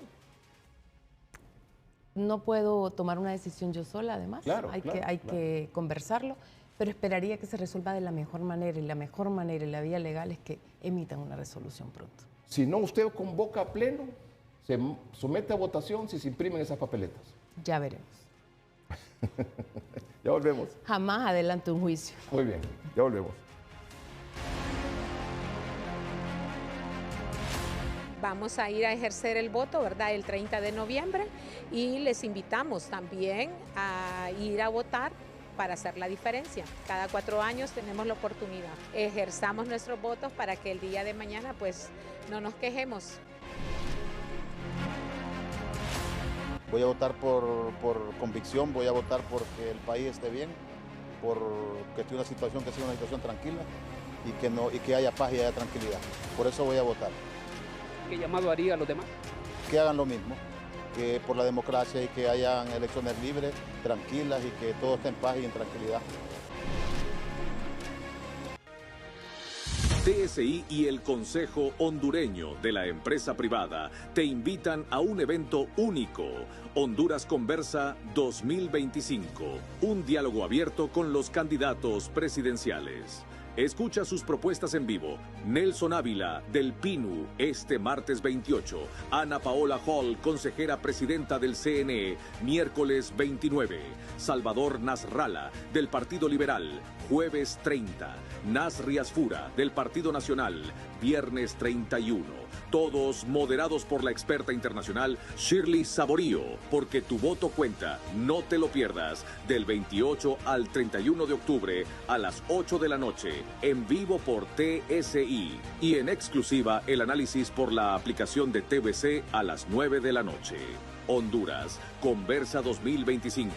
No puedo tomar una decisión yo sola, además. Claro, hay que conversarlo, pero esperaría que se resuelva de la mejor manera. Y la mejor manera y la vía legal es que emitan una resolución pronto. Si no, usted convoca a pleno, se somete a votación si se imprimen esas papeletas. Ya veremos. Ya volvemos. Jamás adelante un juicio. Muy bien, ya volvemos. Vamos a ir a ejercer el voto, ¿verdad?, el 30 de noviembre y les invitamos también a ir a votar para hacer la diferencia. Cada 4 años tenemos la oportunidad. Ejerzamos nuestros votos para que el día de mañana pues no nos quejemos. Voy a votar por convicción, voy a votar porque el país esté bien que sea una situación tranquila y que haya paz y haya tranquilidad. Por eso voy a votar. ¿Qué llamado haría a los demás? Que hagan lo mismo, que por la democracia y que hayan elecciones libres, tranquilas y que todo esté en paz y en tranquilidad. TSI y el Consejo Hondureño de la Empresa Privada te invitan a un evento único, Honduras Conversa 2025, un diálogo abierto con los candidatos presidenciales. Escucha sus propuestas en vivo. Nelson Ávila, del PINU, este martes 28. Ana Paola Hall, consejera presidenta del CNE, miércoles 29. Salvador Nasralla, del Partido Liberal, jueves 30. Nasri Asfura, del Partido Nacional, viernes 31. Todos moderados por la experta internacional Shirley Saborío, porque tu voto cuenta, no te lo pierdas, del 28 al 31 de octubre a las 8 de la noche, en vivo por TSI y en exclusiva el análisis por la aplicación de TVC a las 9 de la noche. Honduras, Conversa 2025.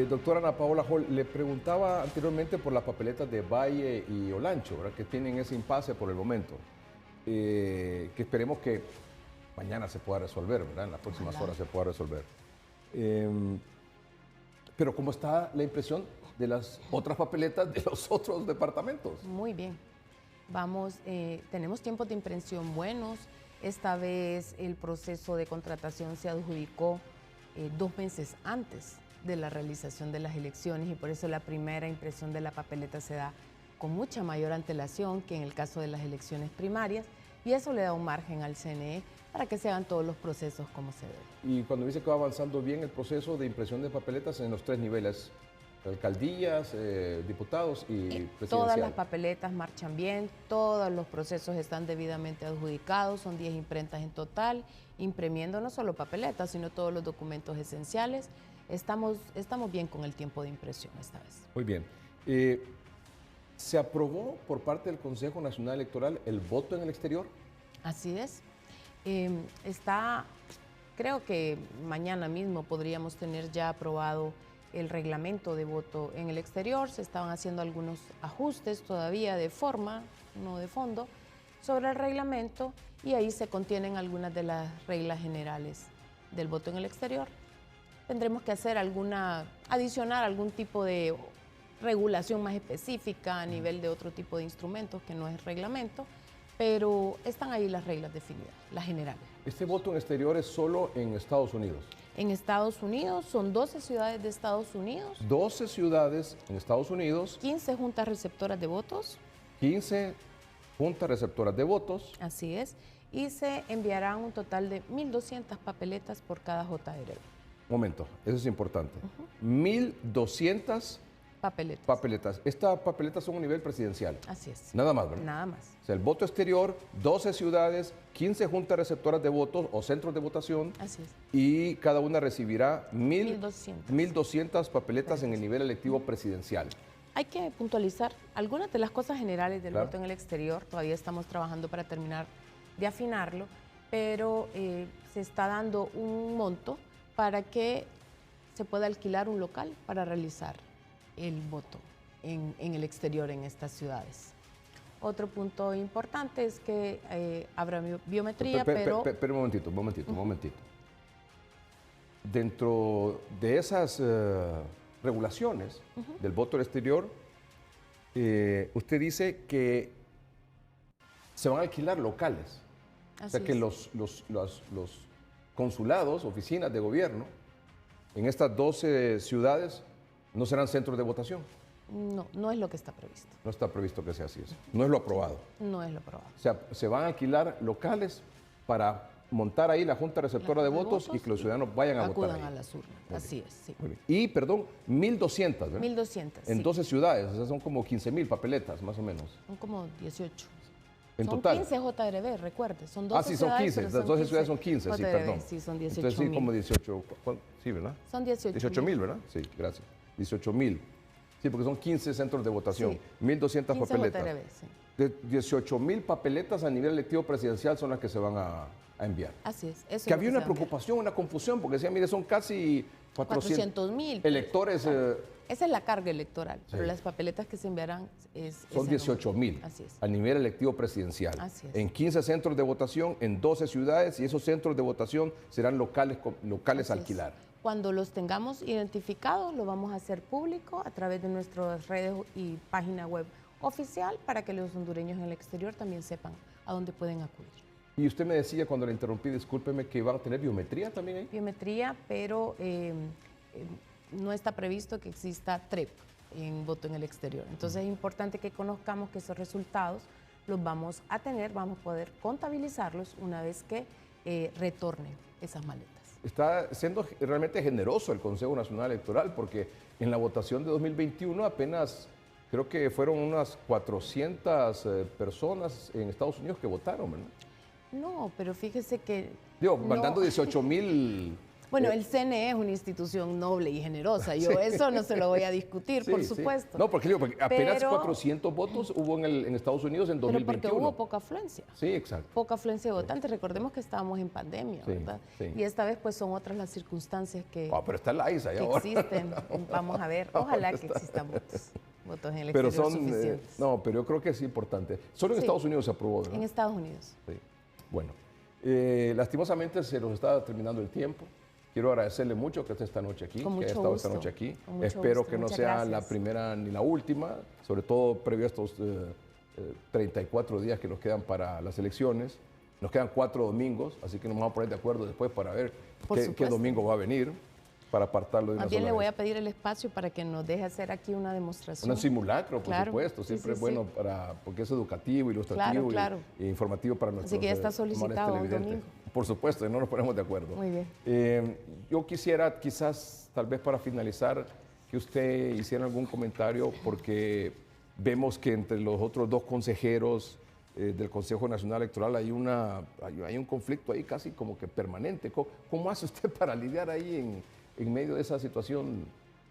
Doctora Ana Paola Hall, le preguntaba anteriormente por las papeletas de Valle y Olancho, ¿verdad? Que tienen ese impasse por el momento, que esperemos que mañana se pueda resolver, ¿verdad? En las próximas horas se pueda resolver. Pero ¿cómo está la impresión de las otras papeletas de los otros departamentos? Muy bien. Tenemos tiempos de impresión buenos. Esta vez el proceso de contratación se adjudicó 2 meses antes de la realización de las elecciones y por eso la primera impresión de la papeleta se da con mucha mayor antelación que en el caso de las elecciones primarias y eso le da un margen al CNE para que se hagan todos los procesos como se debe. Y cuando dice que va avanzando bien el proceso de impresión de papeletas en los 3 niveles, alcaldías, diputados y presidencial. Todas las papeletas marchan bien, todos los procesos están debidamente adjudicados, son 10 imprentas en total, imprimiendo no solo papeletas, sino todos los documentos esenciales. Estamos bien con el tiempo de impresión esta vez. Muy bien. ¿Se aprobó por parte del Consejo Nacional Electoral el voto en el exterior? Así es. Creo que mañana mismo podríamos tener ya aprobado el reglamento de voto en el exterior. Se estaban haciendo algunos ajustes todavía de forma, no de fondo, sobre el reglamento y ahí se contienen algunas de las reglas generales del voto en el exterior. Tendremos que adicionar algún tipo de regulación más específica a nivel de otro tipo de instrumentos que no es reglamento, pero están ahí las reglas definidas, las generales. ¿Este voto en exterior es solo en Estados Unidos? En Estados Unidos, son 12 ciudades de Estados Unidos. 12 ciudades en Estados Unidos. 15 juntas receptoras de votos. 15 juntas receptoras de votos. Así es. Y se enviarán un total de 1.200 papeletas por cada JRB. Momento, eso es importante. 1.200 papeletas. Estas papeletas son a nivel presidencial. Así es. Nada más, ¿verdad? Nada más. O sea, el voto exterior, 12 ciudades, 15 juntas receptoras de votos o centros de votación. Así es. Y cada una recibirá 1.200. 1.200 papeletas en el nivel electivo presidencial. Hay que puntualizar algunas de las cosas generales del voto en el exterior. Todavía estamos trabajando para terminar de afinarlo, pero se está dando un monto para que se pueda alquilar un local para realizar el voto en el exterior en estas ciudades. Otro punto importante es que habrá biometría, pero... Pero un momentito. Dentro de esas regulaciones del voto al exterior, usted dice que se van a alquilar locales. Así o sea que los consulados, oficinas de gobierno, en estas 12 ciudades no serán centros de votación. No, no es lo que está previsto. No está previsto que sea así. No es lo aprobado. No es lo aprobado. O sea, se van a alquilar locales para montar ahí la junta receptora de votos y que los ciudadanos vayan a votar ahí. Acudan a las urnas. Así es, sí. Muy bien. Y, perdón, 1.200, ¿verdad? 1.200, en 12 ciudades, o sea, son como 15.000 papeletas, más o menos. Son como 18. En son total. 15 JRB, recuerde. Son 12 sí, son 15. Las 12 ciudades son 15, JRB, sí, perdón. Sí, son 18.000. Entonces sí, como 18. Sí, ¿verdad? Son 18.000. 18.000, ¿verdad? Sí, gracias. 18.000. Sí, porque son 15 centros de votación. Sí. 1.200 papeletas. JRB, sí. De 18,000 papeletas a nivel electivo presidencial son las que se van a enviar. Así es. Eso Que había una preocupación, una confusión, porque decían, mire, son casi 400,000 electores. Esa es la carga electoral, sí. Pero las papeletas que se enviarán son 18,000 a nivel electivo presidencial. Así es. En 15 centros de votación, en 12 ciudades, y esos centros de votación serán locales a alquilar. Cuando los tengamos identificados, lo vamos a hacer público a través de nuestras redes y página web oficial para que los hondureños en el exterior también sepan a dónde pueden acudir. Y usted me decía cuando le interrumpí, discúlpeme, que van a tener biometría también ahí. Biometría, pero no está previsto que exista TREP en voto en el exterior. Entonces es importante que conozcamos que esos resultados los vamos a tener, vamos a poder contabilizarlos una vez que retornen esas maletas. Está siendo realmente generoso el Consejo Nacional Electoral porque en la votación de 2021 apenas creo que fueron unas 400 personas en Estados Unidos que votaron, ¿verdad? No, pero fíjese que... Digo, mandando 18,000... Bueno, el CNE es una institución noble y generosa. Yo eso no se lo voy a discutir, por supuesto. Sí. No, porque digo, apenas 400 votos hubo en Estados Unidos en 2021. Pero porque hubo poca afluencia. Sí, exacto. Poca afluencia de votantes. Recordemos que estábamos en pandemia, ¿verdad? Sí. Y esta vez pues son otras las circunstancias que, pero está la ISA ahora. Existen. Vamos a ver, ojalá que existan votos en el exterior suficientes. No, pero yo creo que es importante. Solo en Estados Unidos se aprobó, ¿verdad? En Estados Unidos. Sí. Bueno, lastimosamente se nos está terminando el tiempo. Quiero agradecerle mucho que esté esta noche aquí, que haya estado esta noche aquí. Espero que no sea la primera ni la última, sobre todo previo a estos 34 días que nos quedan para las elecciones. Nos quedan 4 domingos, así que nos vamos a poner de acuerdo después para ver qué domingo va a venir, para apartarlo de una sola vez. También le voy a pedir el espacio para que nos deje hacer aquí una demostración. Un simulacro, por supuesto, siempre es bueno porque es educativo, ilustrativo y informativo para nuestros así que ya está solicitado un domingo. Por supuesto, no nos ponemos de acuerdo. Muy bien. Yo quisiera, quizás, tal vez para finalizar, que usted hiciera algún comentario, porque vemos que entre los otros 2 consejeros del Consejo Nacional Electoral hay un conflicto ahí casi como que permanente. ¿Cómo hace usted para lidiar ahí en medio de esa situación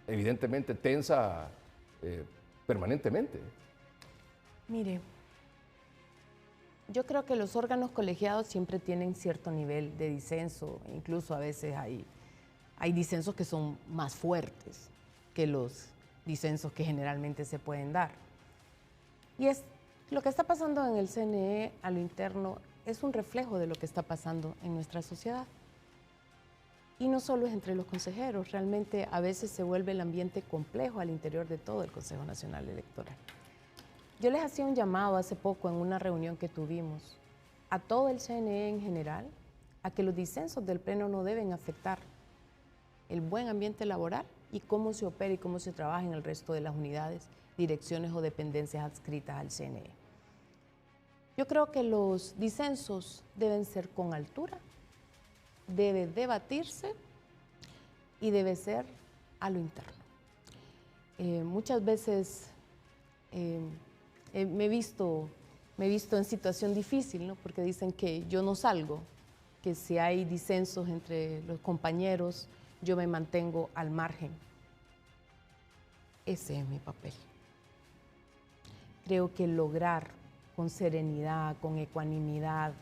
evidentemente tensa permanentemente? Mire, yo creo que los órganos colegiados siempre tienen cierto nivel de disenso, incluso a veces hay disensos que son más fuertes que los disensos que generalmente se pueden dar. Y lo que está pasando en el CNE a lo interno es un reflejo de lo que está pasando en nuestra sociedad. Y no solo es entre los consejeros, realmente a veces se vuelve el ambiente complejo al interior de todo el Consejo Nacional Electoral. Yo les hacía un llamado hace poco en una reunión que tuvimos a todo el CNE en general a que los disensos del Pleno no deben afectar el buen ambiente laboral y cómo se opera y cómo se trabaja en el resto de las unidades, direcciones o dependencias adscritas al CNE. Yo creo que los disensos deben ser con altura, debe debatirse y debe ser a lo interno. Muchas veces me he visto en situación difícil, ¿no? Porque dicen que yo no salgo, que si hay disensos entre los compañeros, yo me mantengo al margen. Ese es mi papel. Creo que lograr con serenidad, con ecuanimidad,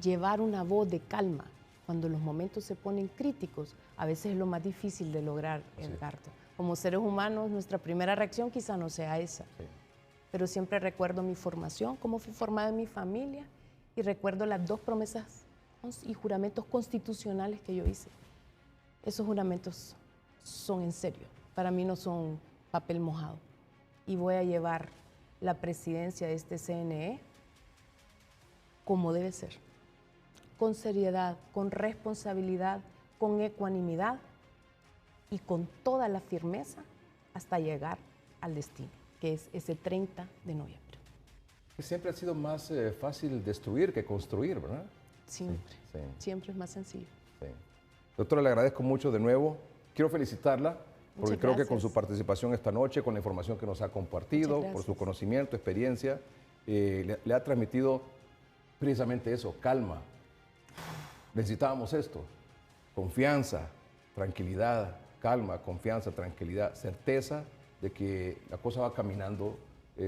llevar una voz de calma cuando los momentos se ponen críticos, a veces es lo más difícil de lograr, Edgardo. Como seres humanos, nuestra primera reacción quizá no sea esa, pero siempre recuerdo mi formación, cómo fui formada en mi familia, y recuerdo las 2 promesas y juramentos constitucionales que yo hice. Esos juramentos son en serio, para mí no son papel mojado. Y voy a llevar la presidencia de este CNE como debe ser, con seriedad, con responsabilidad, con ecuanimidad y con toda la firmeza hasta llegar al destino, que es ese 30 de noviembre. Siempre ha sido más fácil destruir que construir, ¿verdad? Siempre, siempre es más sencillo. Sí. Doctora, le agradezco mucho de nuevo. Quiero felicitarla porque creo que con su participación esta noche, con la información que nos ha compartido, por su conocimiento, experiencia, le ha transmitido precisamente eso, calma. Necesitábamos esto, confianza, tranquilidad, calma, confianza, tranquilidad, certeza de que la cosa va caminando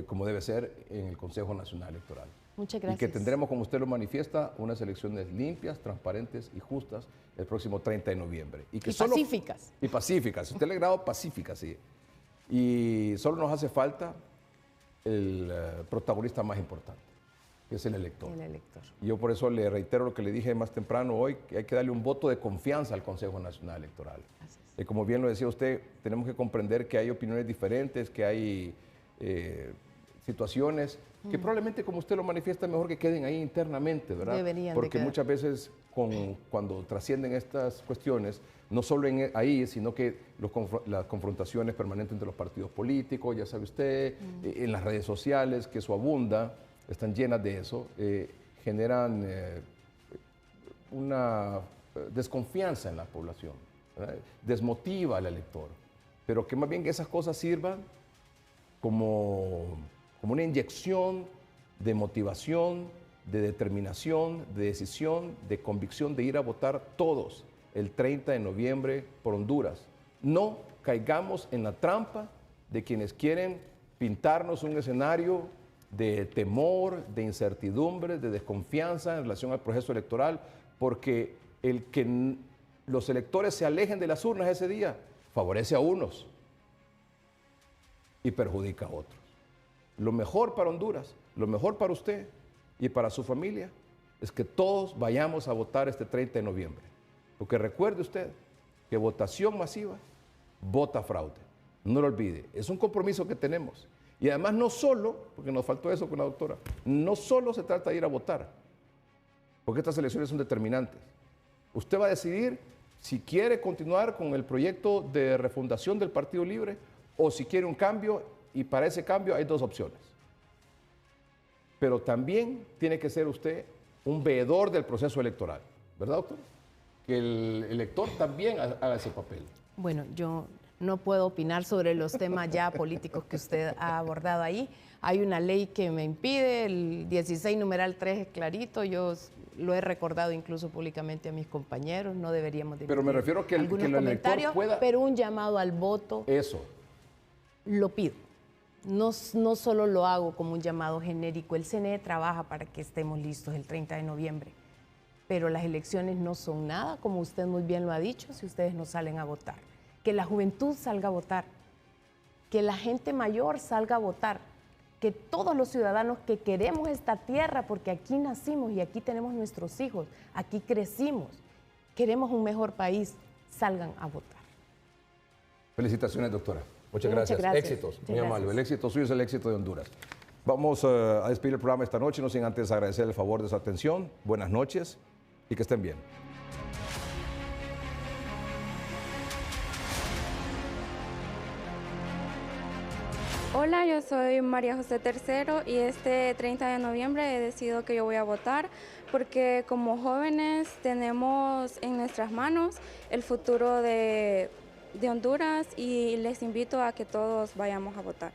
como debe ser en el Consejo Nacional Electoral. Muchas gracias. Y que tendremos, como usted lo manifiesta, unas elecciones limpias, transparentes y justas el próximo 30 de noviembre. Y pacíficas. Y pacíficas. Si usted le agrada, pacíficas, sí. Y solo nos hace falta el protagonista más importante, que es el elector. El elector. Y yo por eso le reitero lo que le dije más temprano hoy, que hay que darle un voto de confianza al Consejo Nacional Electoral. Como bien lo decía usted, tenemos que comprender que hay opiniones diferentes, que hay situaciones que probablemente, como usted lo manifiesta, mejor que queden ahí internamente, ¿verdad? Deberían Porque de muchas veces cuando trascienden estas cuestiones, no solo ahí, sino que las confrontaciones permanentes entre los partidos políticos, ya sabe usted, en las redes sociales, que eso abunda, están llenas de eso, generan una desconfianza en la población, ¿verdad? Desmotiva al elector, pero que más bien que esas cosas sirvan como una inyección de motivación, de determinación, de decisión, de convicción de ir a votar todos el 30 de noviembre por Honduras. No caigamos en la trampa de quienes quieren pintarnos un escenario de temor, de incertidumbre, de desconfianza en relación al proceso electoral, porque el que los electores se alejen de las urnas ese día favorece a unos y perjudica a otros. Lo mejor para Honduras, lo mejor para usted y para su familia es que todos vayamos a votar este 30 de noviembre. Porque recuerde usted que votación masiva vota fraude. No lo olvide, es un compromiso que tenemos. Y además no solo, porque nos faltó eso con la doctora, no solo se trata de ir a votar, porque estas elecciones son determinantes. Usted va a decidir si quiere continuar con el proyecto de refundación del Partido Libre o si quiere un cambio, y para ese cambio hay dos opciones. Pero también tiene que ser usted un veedor del proceso electoral, ¿verdad, doctor? Que el elector también haga ese papel. Bueno, yo no puedo opinar sobre los temas ya políticos que usted ha abordado ahí. Hay una ley que me impide, el 16 numeral 3 es clarito, yo lo he recordado incluso públicamente a mis compañeros, no deberíamos de... Pero me refiero que el elector pueda... Pero un llamado al voto... Eso. Lo pido. No solo lo hago como un llamado genérico, el CNE trabaja para que estemos listos el 30 de noviembre, pero las elecciones no son nada, como usted muy bien lo ha dicho, si ustedes no salen a votar. Que la juventud salga a votar, que la gente mayor salga a votar, que todos los ciudadanos que queremos esta tierra, porque aquí nacimos y aquí tenemos nuestros hijos, aquí crecimos, queremos un mejor país, salgan a votar. Felicitaciones, doctora. Muchas gracias. Éxitos, muy amable. El éxito suyo es el éxito de Honduras. Vamos a despedir el programa esta noche, no sin antes agradecer el favor de su atención. Buenas noches y que estén bien. Hola, yo soy María José Tercero y este 30 de noviembre he decidido que yo voy a votar porque como jóvenes tenemos en nuestras manos el futuro de Honduras y les invito a que todos vayamos a votar.